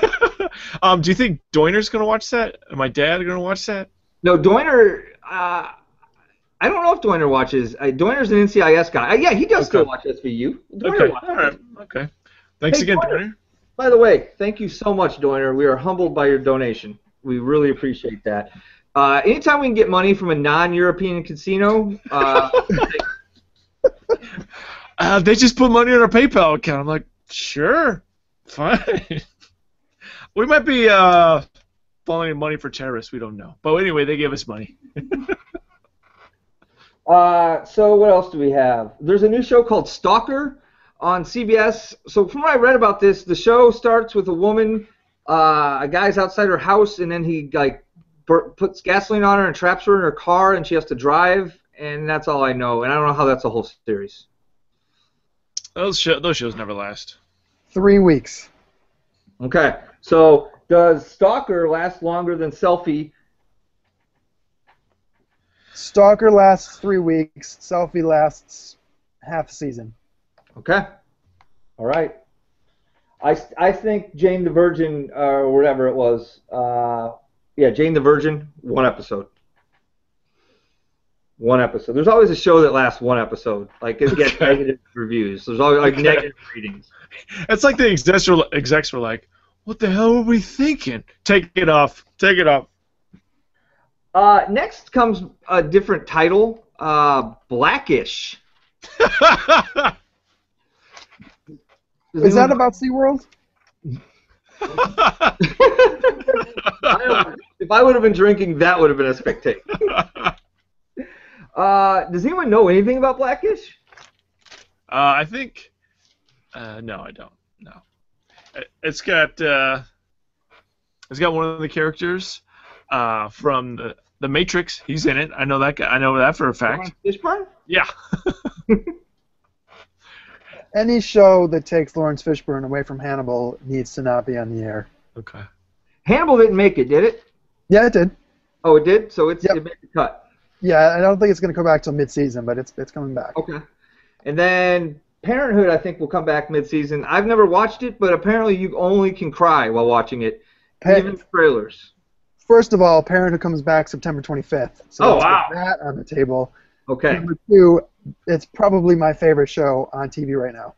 you think Doiner's going to watch that? Am my dad going to watch that? No, Doiner, I don't know if Doiner watches. Doiner's an NCIS guy. Yeah, he does still watch SVU. Doiner watches. All right. Okay. Thanks again, Doiner. By the way, thank you so much, Doiner. We are humbled by your donation. We really appreciate that. Anytime we can get money from a non-European casino, they just put money on our PayPal account. I'm like, sure, fine. We might be funneling money for terrorists. We don't know. But anyway, they gave us money. So what else do we have? There's a new show called Stalker on CBS. So from what I read about this, the show starts with a woman, a guy's outside her house, and then he puts gasoline on her and traps her in her car, and she has to drive, and that's all I know. And I don't know how that's a whole series. Those shows never last. 3 weeks. Okay. So does Stalker last longer than Selfie? Stalker lasts 3 weeks. Selfie lasts half a season. Okay. All right. I think Jane the Virgin, or whatever it was, Jane the Virgin, 1 episode. 1 episode. There's always a show that lasts 1 episode. Like, it gets negative reviews. There's always negative ratings. It's like the execs were like, what the hell were we thinking? Take it off. Take it off. Next comes a different title, Blackish. Is that about SeaWorld? If I would have been drinking, that would have been a spectator. Does anyone know anything about Blackish? I think. No, I don't. No. It's got one of the characters from the Matrix. He's in it. I know that guy. I know that for a fact. Fishburne? Yeah. Any show that takes Lawrence Fishburne away from Hannibal needs to not be on the air. Okay. Hannibal didn't make it, did it? Yeah, it did. Oh, it did? So it made the cut. Yeah, I don't think it's going to come back till mid-season, but it's coming back. Okay. And then Parenthood, I think, will come back mid-season. I've never watched it, but apparently you only can cry while watching it, even trailers. First of all, Parenthood comes back September 25th. So let's get that on the table. Okay. Number 2, it's probably my favorite show on TV right now.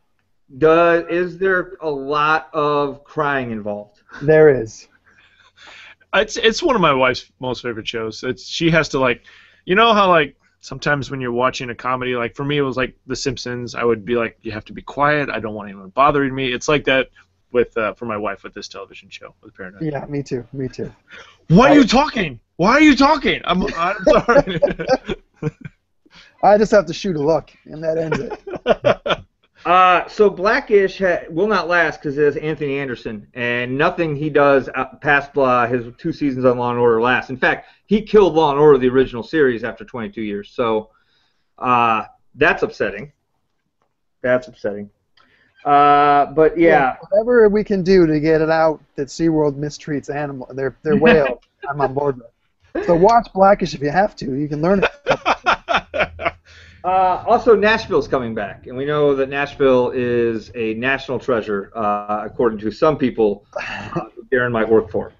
Is there a lot of crying involved? There is. It's one of my wife's most favorite shows. She has to you know how sometimes when you're watching a comedy, for me it was like The Simpsons. I would be like, you have to be quiet. I don't want anyone bothering me. It's like that for my wife with this television show with Parenthood. Yeah, me too. Me too. Why are you talking? Why are you talking? I'm sorry. I just have to shoot a look, and that ends it. So Blackish will not last because it has Anthony Anderson, and nothing he does past his 2 seasons on Law & Order lasts. In fact, he killed Law & Order, the original series, after 22 years. So that's upsetting. That's upsetting. But yeah. Whatever we can do to get it out that SeaWorld mistreats their whales, I'm on board with. So watch Blackish if you have to. You can learn it. Also, Nashville's coming back, and we know that Nashville is a national treasure, according to some people who Garon might work for.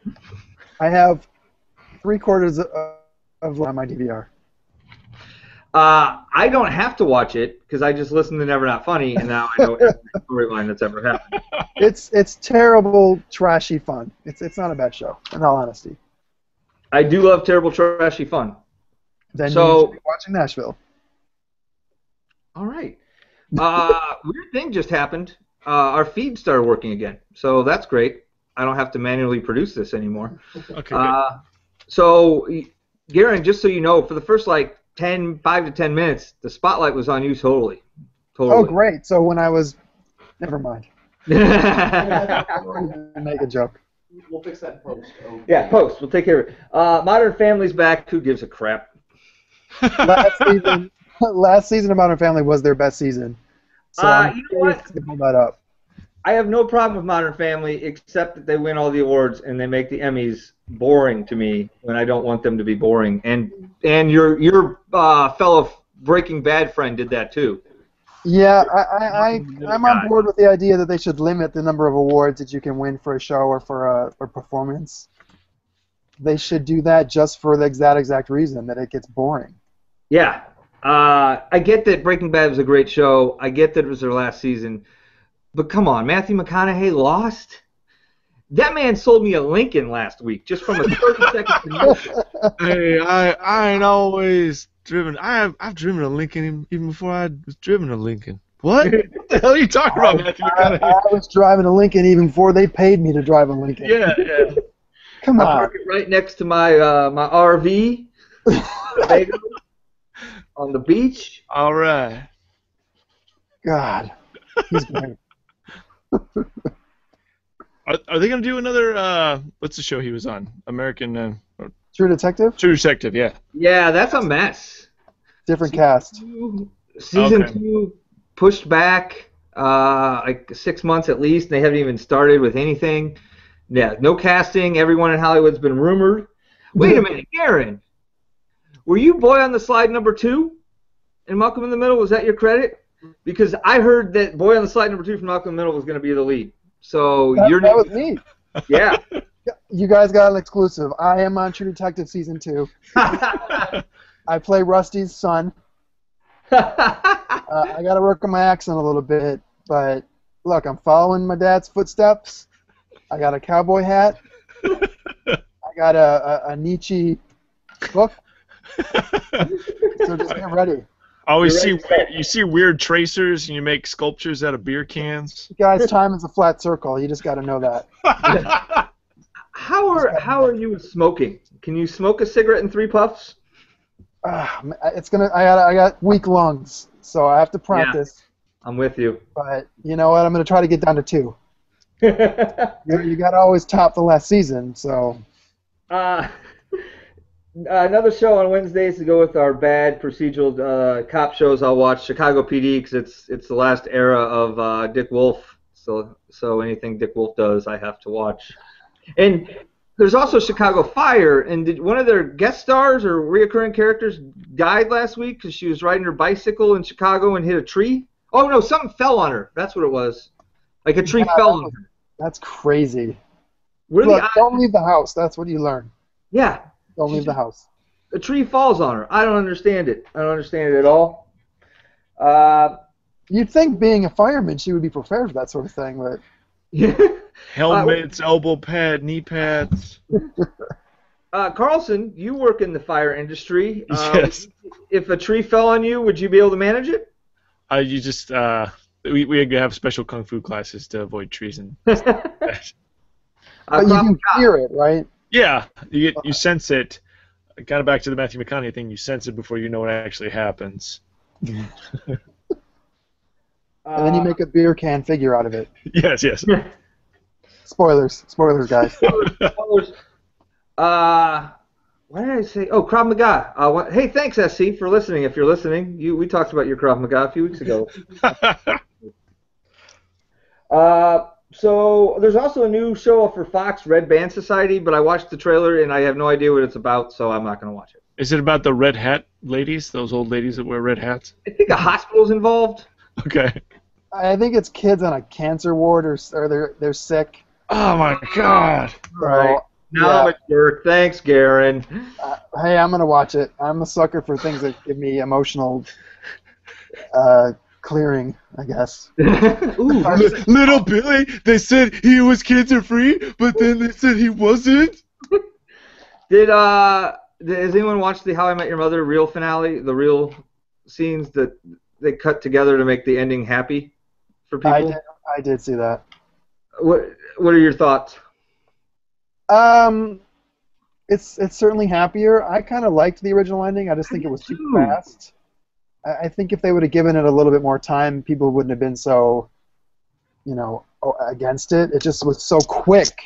I have 3/4 of on my DVR. I don't have to watch it because I just listened to Never Not Funny, and now I know every storyline that's ever happened. It's terrible, trashy fun. It's not a bad show, in all honesty. I do love terrible, trashy fun. Then So- you should be watching Nashville. All right. Weird thing just happened. Our feed started working again, so that's great. I don't have to manually produce this anymore. Okay. Good. So, Garon, just so you know, for the first 5 to 10 minutes, the spotlight was on you totally. Oh, great. So when I was... Never mind. Make a joke. We'll fix that in post. Oh. Yeah, post. We'll take care of it. Modern Family's back. Who gives a crap? Last season of Modern Family was their best season. So I'm you know what? curious to hold that up. I have no problem with Modern Family except that they win all the awards and they make the Emmys boring to me when I don't want them to be boring. And your fellow Breaking Bad friend did that too. Yeah, I'm on board with the idea that they should limit the number of awards that you can win for a show or for a performance. They should do that just for the exact reason that it gets boring. Yeah. I get that Breaking Bad was a great show. I get that it was their last season. But come on, Matthew McConaughey lost? That man sold me a Lincoln last week just from a 30-second commercial. Hey, I ain't always driven. I've driven a Lincoln even before I was driven a Lincoln. What? What the hell are you talking about, Matthew McConaughey? I was driving a Lincoln even before they paid me to drive a Lincoln. Yeah. Come I on. park it right next to my my RV on the beach. All right. God. He's great. Are they gonna do another? What's the show he was on? American True Detective? True Detective. Yeah. Yeah, that's a mess. Different cast. Season Okay. 2 pushed back 6 months at least. They haven't even started with anything. Yeah, no casting. Everyone in Hollywood's been rumored. Wait a minute, Garon. Were you boy on the slide number 2 in Malcolm in the Middle? Was that your credit? Because I heard that boy on the slide number 2 from Malcolm in the Middle was going to be the lead. So That name was me. Yeah. You guys got an exclusive. I am on True Detective Season 2. I play Rusty's son. I got to work on my accent a little bit, but look, I'm following my dad's footsteps. I got a cowboy hat. I got a Nietzsche book. So just get ready. Always you see weird tracers and you make sculptures out of beer cans. Guys, time is a flat circle. You just got to know that. How are you with smoking? Can you smoke a cigarette in 3 puffs? I got weak lungs, so I have to practice. Yeah, I'm with you. But you know what? I'm going to try to get down to 2. You got to always top the last season, so. Another show on Wednesdays to go with our bad procedural cop shows. I'll watch Chicago PD because it's the last era of Dick Wolf. So anything Dick Wolf does, I have to watch. And there's also Chicago Fire. And did one of their guest stars or reoccurring characters died last week because she was riding her bicycle in Chicago and hit a tree? Oh no, something fell on her. That's what it was. Like a tree fell on her. That's crazy. What are Look, the don't leave the house. That's what you learn. Yeah. Don't leave the house. A tree falls on her. I don't understand it. I don't understand it at all. You'd think being a fireman, she would be prepared for that sort of thing, but Helmets, elbow pad, knee pads. Carlson, you work in the fire industry. Yes. If a tree fell on you, would you be able to manage it? You just we have special kung fu classes to avoid trees and. but you can hear it, right? Yeah, you sense it. Kind of back to the Matthew McConaughey thing. You sense it before you know it actually happens. And then you make a beer can figure out of it. Yes. Spoilers, guys. Spoilers. What did I say? Oh, Krav Maga. Hey, thanks, SC, for listening. If you're listening, we talked about your Krav Maga a few weeks ago. So there's also a new show for Fox, Red Band Society, but I watched the trailer and I have no idea what it's about, so I'm not going to watch it. Is it about the red hat ladies? Those old ladies that wear red hats? I think a hospital's involved. Okay. I think it's kids on a cancer ward or they're sick. Oh my God. So Now it's work. Thanks, Garon. Hey, I'm gonna watch it. I'm a sucker for things that give me emotional clearing, I guess. Ooh, Little Billy, they said he was cancer free, but then they said he wasn't. Has anyone watched the How I Met Your Mother real finale? The real scenes that they cut together to make the ending happy for people? I did see that. What are your thoughts? It's certainly happier. I kind of liked the original ending. I just think it was too fast. I think if they would have given it a little bit more time, people wouldn't have been so, against it. It just was so quick.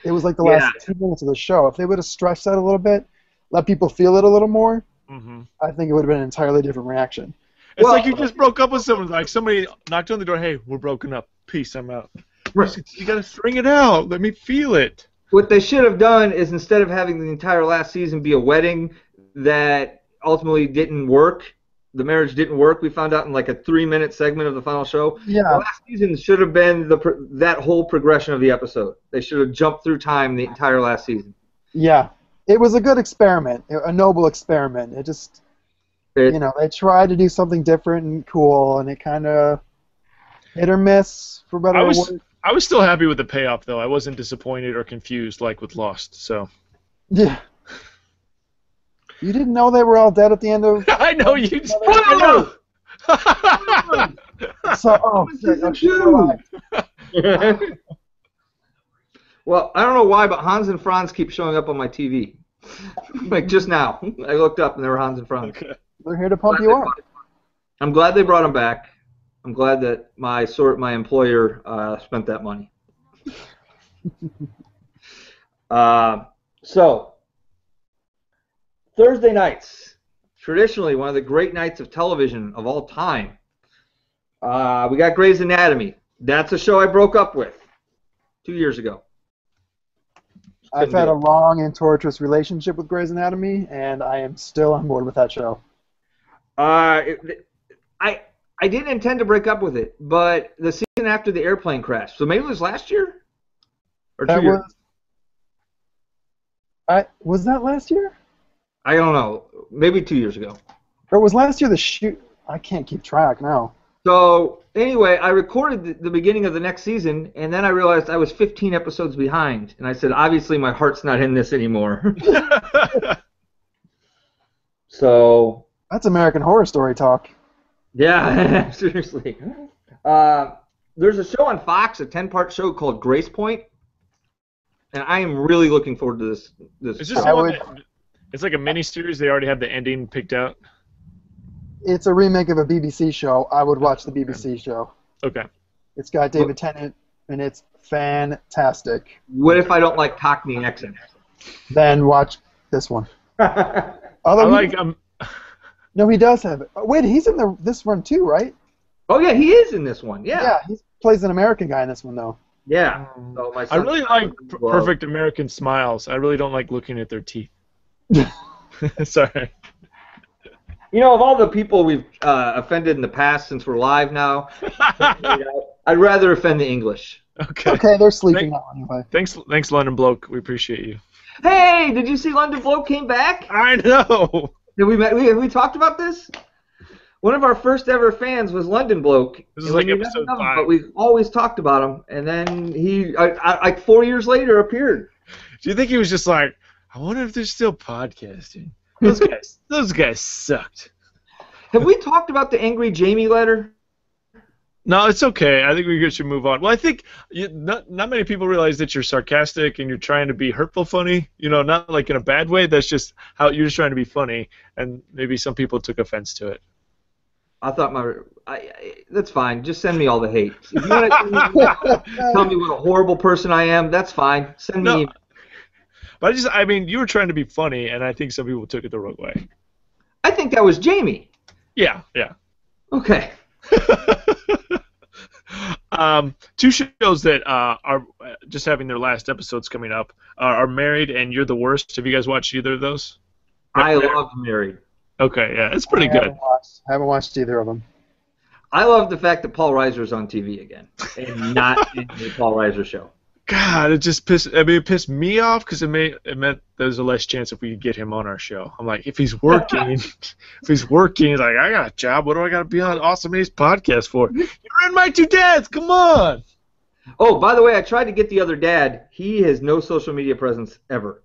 It was like the last 2 minutes of the show. If they would have stretched that a little bit, let people feel it a little more, I think it would have been an entirely different reaction. It's like you just broke up with someone. Like somebody knocked on the door. Hey, we're broken up. Peace. I'm out. You gotta string it out. Let me feel it. What they should have done is instead of having the entire last season be a wedding that ultimately didn't work, the marriage didn't work. We found out in like a 3-minute segment of the final show. Yeah. The last season should have been that whole progression of the episode. They should have jumped through time the entire last season. Yeah. It was a good experiment, a noble experiment. They tried to do something different and cool, and it kind of hit or miss, for better or worse. I was still happy with the payoff, though. I wasn't disappointed or confused like with Lost. So. Yeah. You didn't know they were all dead at the end of. I know you. Well, I don't know why, but Hans and Franz keep showing up on my TV. Like just now, I looked up and there were Hans and Franz. Okay. They're here to pump you up. I'm glad they brought them back. I'm glad that my employer spent that money. So, Thursday nights, traditionally one of the great nights of television of all time. We got Grey's Anatomy. That's a show I broke up with 2 years ago. I've had a long and torturous relationship with Grey's Anatomy, and I am still on board with that show. I didn't intend to break up with it, but the season after the airplane crash, so maybe it was last year? Or 2 years? Was that last year? I don't know. Maybe 2 years ago. Or was last year the shoot? I can't keep track now. So, anyway, I recorded the beginning of the next season, and then I realized I was 15 episodes behind. And I said, obviously, my heart's not in this anymore. So... That's American Horror Story talk. Yeah, seriously. There's a show on Fox, a 10-part show called Grace Point, and I am really looking forward to this. Is this one it's like a mini-series? They already have the ending picked out? It's a remake of a BBC show. I would watch the BBC show. Okay. It's got David Tennant, and it's fantastic. What if I don't like Cockney accents? Then watch this one. No, he does have it. Wait, he's in this one too, right? Oh yeah, he is in this one. Yeah. Yeah, he plays an American guy in this one though. Yeah. So I really like Perfect American Smiles. I really don't like looking at their teeth. Sorry. You know, of all the people we've offended in the past, since we're live now, I'd rather offend the English. Okay. Okay, they're sleeping now anyway. Thanks, London Bloke. We appreciate you. Hey, did you see London Bloke came back? I know. Have we talked about this? One of our first ever fans was London Bloke. This is like episode 5. But we've always talked about him, and then he, like 4 years later, appeared. Do you think he was just like, I wonder if they're still podcasting? Those guys sucked. Have we talked about the Angry Jamie letter? No, it's okay. I think we should move on. Well, I think not many people realize that you're sarcastic and you're trying to be hurtful funny. You know, not like in a bad way. That's just how you're just trying to be funny, and maybe some people took offense to it. I thought that's fine. Just send me all the hate. If you want to tell me what a horrible person I am, that's fine. Send me. No, but I mean, you were trying to be funny, and I think some people took it the wrong way. I think that was Jamie. Yeah. Okay. Two shows that are just having their last episodes coming up are Married and You're the Worst. Have you guys watched either of those? I love Married. Okay, yeah, it's pretty good. Haven't watched either of them. I love the fact that Paul Reiser's on TV again and not in the Paul Reiser show. God, it just pissed. I mean, it pissed me off because it meant there's a less chance if we could get him on our show. I'm like, if he's working, he's like, I got a job. What do I got to be on Awesome Ace podcast for? You're in My Two Dads. Come on. Oh, by the way, I tried to get the other dad. He has no social media presence ever.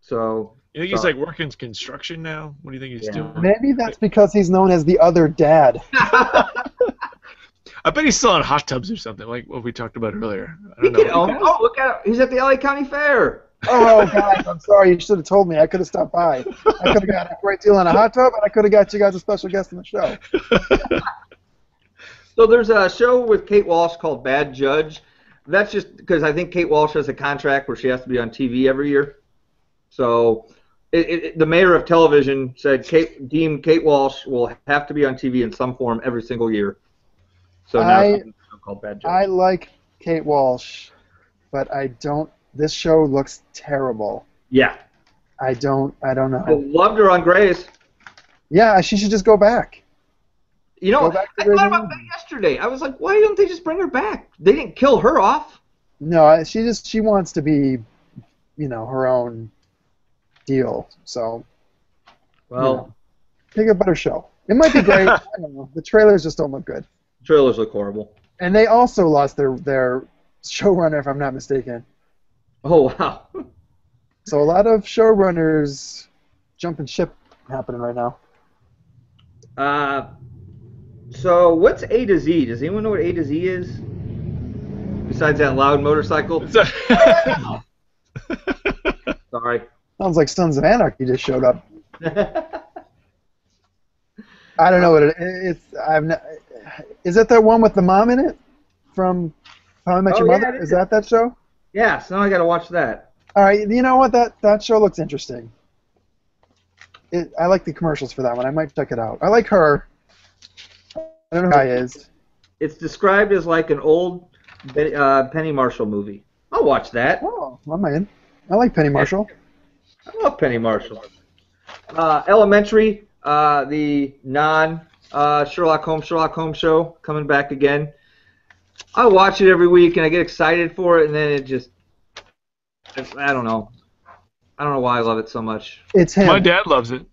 So. You think he's like working construction now? What do you think he's doing? Maybe that's because he's known as the other dad. I bet he's selling hot tubs or something, like what we talked about earlier. I don't know. Oh, look at him. He's at the LA County Fair. Oh, guys, I'm sorry. You should have told me. I could have stopped by. I could have got a great deal on a hot tub, and I could have got you guys a special guest on the show. So there's a show with Kate Walsh called Bad Judge. That's just because I think Kate Walsh has a contract where she has to be on TV every year. So the mayor of television said Kate Walsh will have to be on TV in some form every single year. So now it's a show called Bad Judge. I like Kate Walsh, but I don't. This show looks terrible. Yeah. I don't know. I loved her on Grey's. Yeah, she should just go back. You know, I thought about that yesterday. I was like, why don't they just bring her back? They didn't kill her off. No, she wants to be, her own deal. So, pick a better show. It might be great. I don't know. The trailers just don't look good. Trailers look horrible. And they also lost their showrunner, if I'm not mistaken. Oh, wow. So a lot of showrunners jumping ship happening right now. So what's A to Z? Does anyone know what A to Z is? Besides that loud motorcycle? Sorry. Sounds like Sons of Anarchy just showed up. I don't know what it is. Is it that one with the mom in it from How I Met Your Mother? Is that show? Yeah, so now I got to watch that. All right, you know what? That show looks interesting. I like the commercials for that one. I might check it out. I like her. I don't know who the guy is. It's described as like an old Penny Marshall movie. I'll watch that. Oh, I'm in. I like Penny Marshall. I love Penny Marshall. Elementary, the non-Sherlock Holmes show, coming back again. I watch it every week and I get excited for it, and then I don't know. I don't know why I love it so much. It's him. My dad loves it.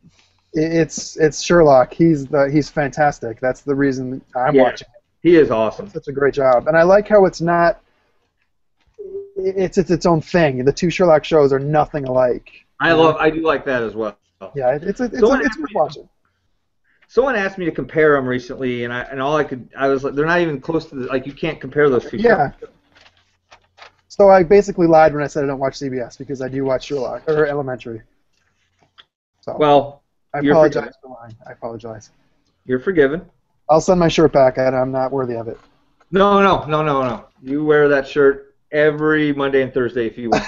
It's Sherlock. He's fantastic. That's the reason I'm watching it. He is awesome. Such a great job, and I like how it's not. It's its own thing. The two Sherlock shows are nothing alike. I do like that as well. Yeah, it's worth watching. Someone asked me to compare them recently, and I was like, they're not even close to you can't compare those two. Yeah. Shows. So I basically lied when I said I don't watch CBS because I do watch Sherlock or Elementary. So well, I apologize for lying. I apologize. You're forgiven. I'll send my shirt back, and I'm not worthy of it. No. You wear that shirt every Monday and Thursday if you want.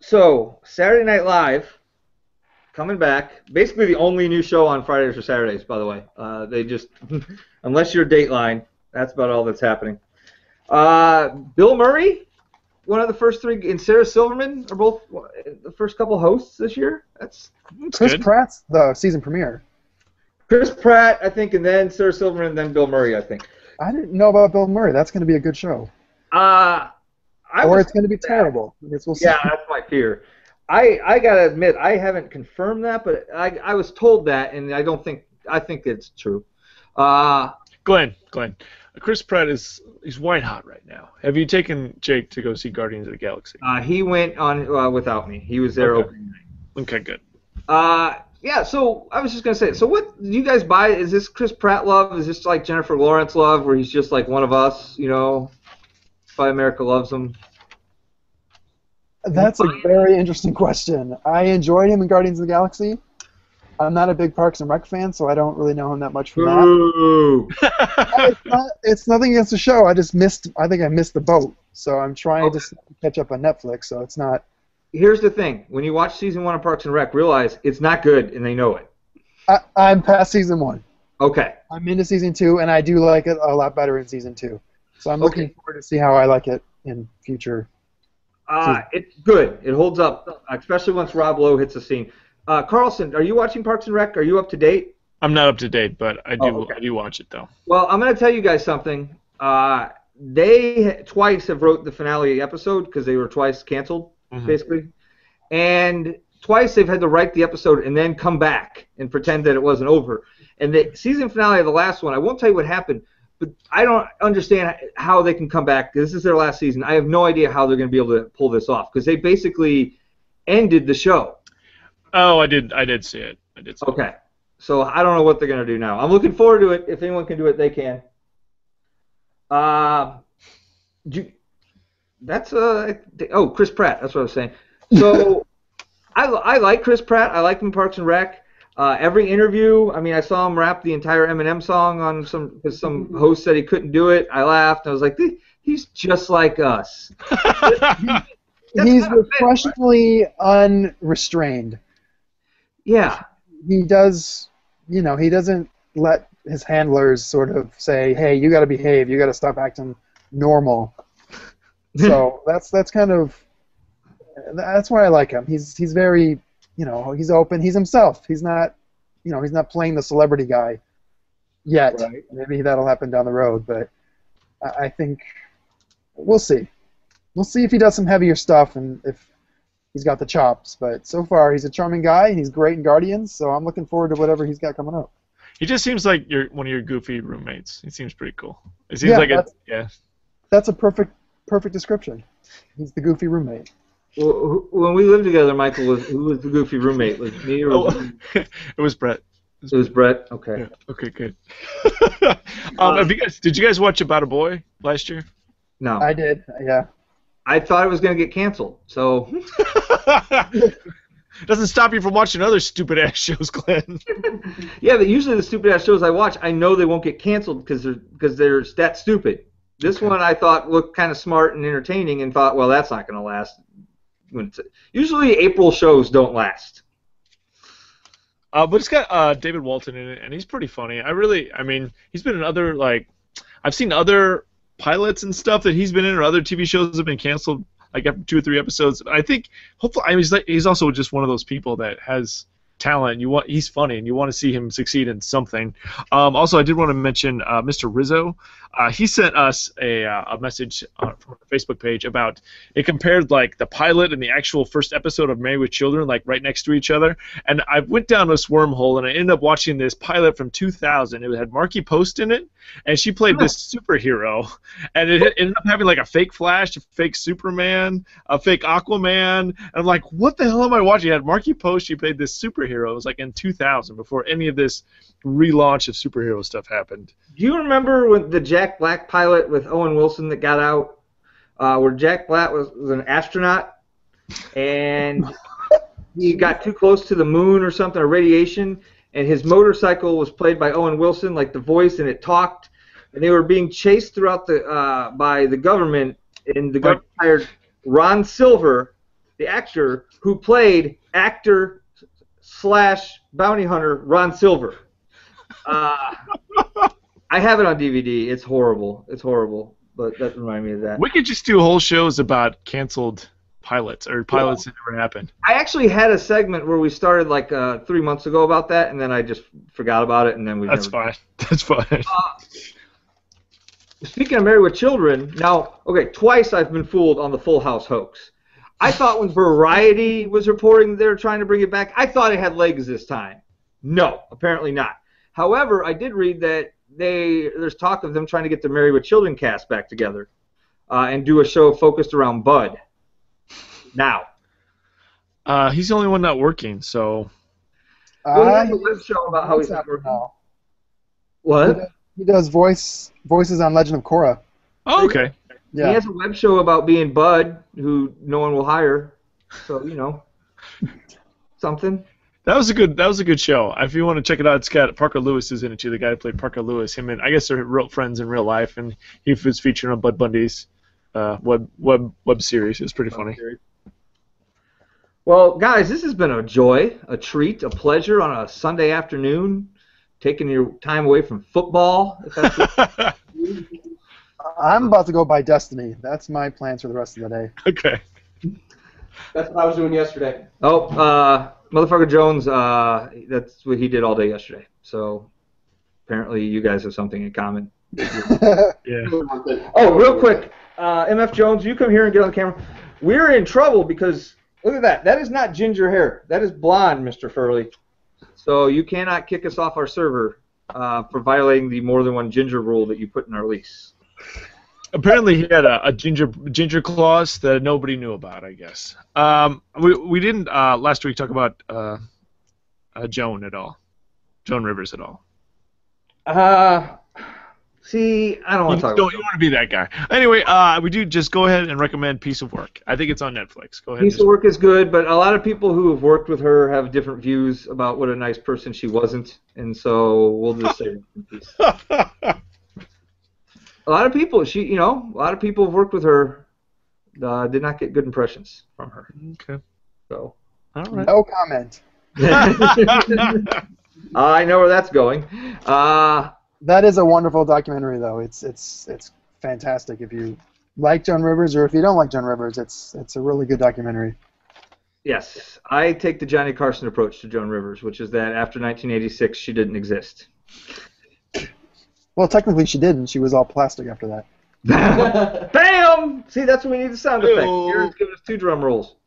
So, Saturday Night Live, coming back. Basically the only new show on Fridays or Saturdays, by the way. They just, unless you're Dateline, that's about all that's happening. Bill Murray, one of the first three, and Sarah Silverman are both the first couple hosts this year. That's Chris Pratt's the season premiere. Chris Pratt, I think, and then Sarah Silverman, and then Bill Murray, I think. I didn't know about Bill Murray. That's going to be a good show. Or it's going to be terrible. We'll see. Yeah, that's my fear. I gotta admit, I haven't confirmed that, but I was told that, and I think it's true. Glenn, Chris Pratt he's white hot right now. Have you taken Jake to go see Guardians of the Galaxy? He went on without me. He was there opening night. Okay, good. Yeah. So I was just gonna say. So what do you guys buy? Is this Chris Pratt love? Is this like Jennifer Lawrence love, where he's just like one of us? Why America loves him? That's a very interesting question. I enjoyed him in Guardians of the Galaxy. I'm not a big Parks and Rec fan, so I don't really know him that much from that. It's nothing against the show. I think I missed the boat, so I'm trying to catch up on Netflix. So it's not. Here's the thing: when you watch season 1 of Parks and Rec, realize it's not good, and they know it. I'm past season 1. Okay. I'm into season 2, and I do like it a lot better in season 2. So I'm looking forward to see how I like it in future. It's good. It holds up, especially once Rob Lowe hits the scene. Carlson, are you watching Parks and Rec? Are you up to date? I'm not up to date, but I do okay. I do watch it though. Well, I'm going to tell you guys something. They twice have wrote the finale episode because they were twice canceled, basically. And twice they've had to write the episode and then come back and pretend that it wasn't over. And the season finale of the last one, I won't tell you what happened, but I don't understand how they can come back. This is their last season. I have no idea how they're going to be able to pull this off because they basically ended the show. Oh, I did see it. Okay. So I don't know what they're going to do now. I'm looking forward to it. If anyone can do it, they can. Chris Pratt. That's what I was saying. So I like Chris Pratt. I like him in Parks and Rec. Every interview, I mean, I saw him rap the entire Eminem song on because some host said he couldn't do it. I laughed. I was like, he's just like us. He's refreshingly unrestrained. Yeah. He does, he doesn't let his handlers sort of say, hey, you got to behave, you got to stop acting normal. So that's why I like him. He's very, he's open, he's himself. He's not, he's not playing the celebrity guy yet. Right. Maybe that'll happen down the road, but I think we'll see. We'll see if he does some heavier stuff and if he's got the chops. But so far, he's a charming guy, and he's great in Guardians, so I'm looking forward to whatever he's got coming up. He just seems like one of your goofy roommates. He seems pretty cool. It seems That's a perfect description. He's the goofy roommate. Well, when we lived together, Michael, who was the goofy roommate? Was it me or it was Brett. It was Brett? Okay. Yeah. Okay, good. Did you guys watch About a Boy last year? No. I did, yeah. I thought it was going to get canceled, so... Doesn't stop you from watching other stupid-ass shows, Glenn. Yeah, but usually the stupid-ass shows I watch, I know they won't get canceled because they're that stupid. This one I thought looked kind of smart and entertaining and thought, well, that's not going to last. Usually April shows don't last. But it's got David Walton in it, and he's pretty funny. He's been in other, I've seen other pilots and stuff that he's been in, or other TV shows have been canceled, like after 2 or 3 episodes. I think, hopefully, he's also just one of those people that has talent. He's funny, and you want to see him succeed in something. Also, I did want to mention Mr. Rizzo. He sent us a message from our Facebook page about it compared the pilot and the actual first episode of Married with Children right next to each other. And I went down this wormhole and I ended up watching this pilot from 2000. It had Marky Post in it, and she played this superhero. And it ended up having a fake Flash, a fake Superman, a fake Aquaman. And I'm like, what the hell am I watching? It had Marky Post. She played this superhero. It was in 2000 before any of this relaunch of superhero stuff happened. Do you remember when the Jack Black pilot with Owen Wilson that got out, where Jack Black was an astronaut and he got too close to the moon or something, or radiation, and his motorcycle was played by Owen Wilson, the voice, and it talked, and they were being chased throughout by the government, and the government hired Ron Silver, the actor, who played actor/bounty hunter Ron Silver. I have it on DVD. It's horrible. But that reminded me of that. We could just do whole shows about canceled pilots or pilots that never happened. I actually had a segment where we started 3 months ago about that, and then I just forgot about it, and then we. That's fine. That's fine. Speaking of Married with Children, now, twice I've been fooled on the Full House hoax. I thought when Variety was reporting they were trying to bring it back, I thought it had legs this time. No, apparently not. However, I did read that there's talk of them trying to get the Married with Children cast back together and do a show focused around Bud. Now. He's the only one not working, so. He has a web show about how he's not working. Now. What? He does voices on Legend of Korra. Oh, okay. Yeah. He has a web show about being Bud, who no one will hire. So, something. That was a good show. If you want to check it out, it's got Parker Lewis is in it too. The guy who played Parker Lewis. Him and I guess they're real friends in real life, and he was featured on Bud Bundy's web series. It's pretty funny. Well, guys, this has been a joy, a treat, a pleasure on a Sunday afternoon, taking your time away from football. If that's what I'm about to go buy Destiny. That's my plans for the rest of the day. Okay. That's what I was doing yesterday. Oh, Motherfucker Jones, that's what he did all day yesterday. So apparently you guys have something in common. Yeah. Oh, real quick, MF Jones, you come here and get on the camera. We're in trouble because look at that. That is not ginger hair. That is blonde, Mr. Furley. So you cannot kick us off our server for violating the more than one ginger rule that you put in our lease. Apparently, he had a ginger clause that nobody knew about. I guess. We didn't last week talk about Joan at all, Joan Rivers at all. See, I don't want to talk You about want to be that guy. Anyway, we do just go ahead and recommend Piece of Work. I think it's on Netflix. Go ahead. Piece of Work is good, but a lot of people who have worked with her have different views about what a nice person she wasn't, and so we'll just say rest in peace. A lot of people, a lot of people have worked with her, did not get good impressions from her. Okay. So. All right. No comment. I know where that's going. That is a wonderful documentary, though. It's fantastic. If you like Joan Rivers, or if you don't like Joan Rivers, it's a really good documentary. Yes, I take the Johnny Carson approach to Joan Rivers, which is that after 1986, she didn't exist. Well, technically she didn't. She was all plastic after that. Bam! See, that's what we need the sound effect. Ew. Garen's giving us 2 drum rolls.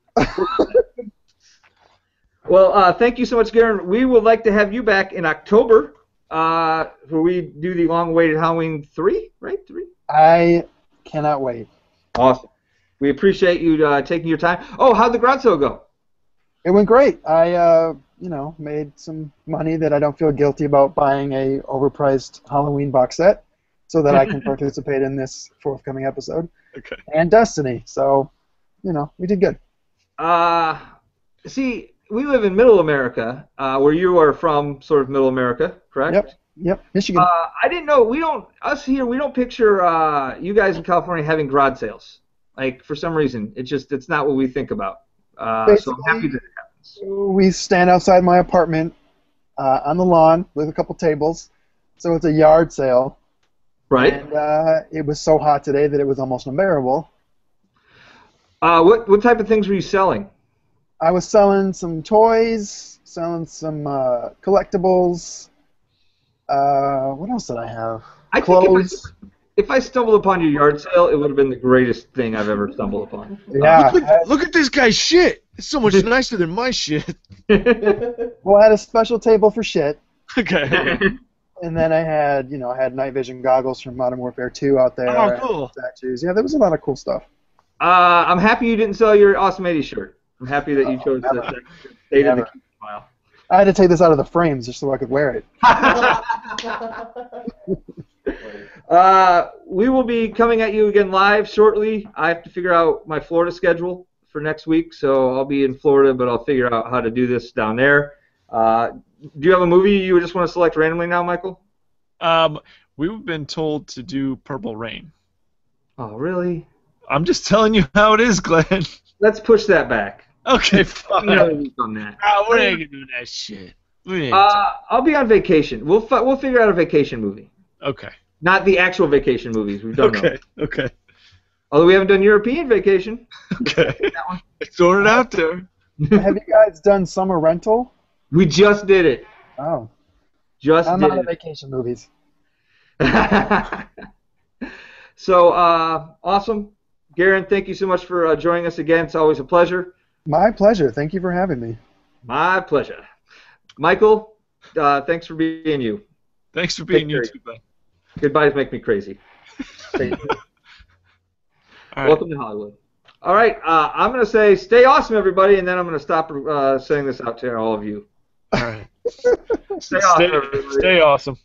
Well, thank you so much, Garon. We would like to have you back in October, where we do the long-awaited Halloween 3, right? 3? I cannot wait. Awesome. We appreciate you taking your time. Oh, how'd the garage sale go? It went great. I, made some money that I don't feel guilty about buying a overpriced Halloween box set, so that I can participate in this forthcoming episode. Okay. And Destiny. So, we did good. See, we live in Middle America, where you are from, sort of Middle America, correct? Yep. Michigan. I didn't know. We don't picture you guys in California having garage sales. Like, for some reason, it's not what we think about. So I'm happy that it happens. We stand outside my apartment on the lawn with a couple tables, so it's a yard sale. Right. And it was so hot today that it was almost unbearable. What type of things were you selling? I was selling some toys, selling some collectibles. What else did I have? I Clothes. think if I stumbled upon your yard sale, it would have been the greatest thing I've ever stumbled upon. Yeah. Look at this guy's shit. It's so much nicer than my shit. Well, I had a special table for shit. Okay. And then I had night vision goggles from Modern Warfare 2 out there. Oh, cool. Statues. Yeah, there was a lot of cool stuff. I'm happy you didn't sell your Awesome 80 shirt. I'm happy that you chose to stay in the file. I had to take this out of the frames just so I could wear it. We will be coming at you again live shortly. I have to figure out my Florida schedule for next week, so I'll be in Florida, but I'll figure out how to do this down there. Do you have a movie you just want to select randomly now, Michael? We've been told to do Purple Rain. Oh, really? I'm just telling you how it is, Glenn. Let's push that back. Okay, fine. Another week on that. We ain't gonna do that shit. I'll be on vacation. We'll figure out a vacation movie. Okay. Not the actual vacation movies. We've done those. Okay. Although we haven't done European vacation. Okay. That one. Throwing it out there. Have you guys done Summer Rental? We just did it. Oh. I'm not into vacation movies. So, awesome. Garon, thank you so much for joining us again. It's always a pleasure. My pleasure. Thank you for having me. My pleasure. Michael, thanks for being you. Thanks for being you too, Ben. Goodbyes make me crazy. Welcome to Hollywood. All right, I'm going to say stay awesome, everybody, and then I'm going to stop saying this out to all of you. All right. Stay awesome, everybody. Stay awesome.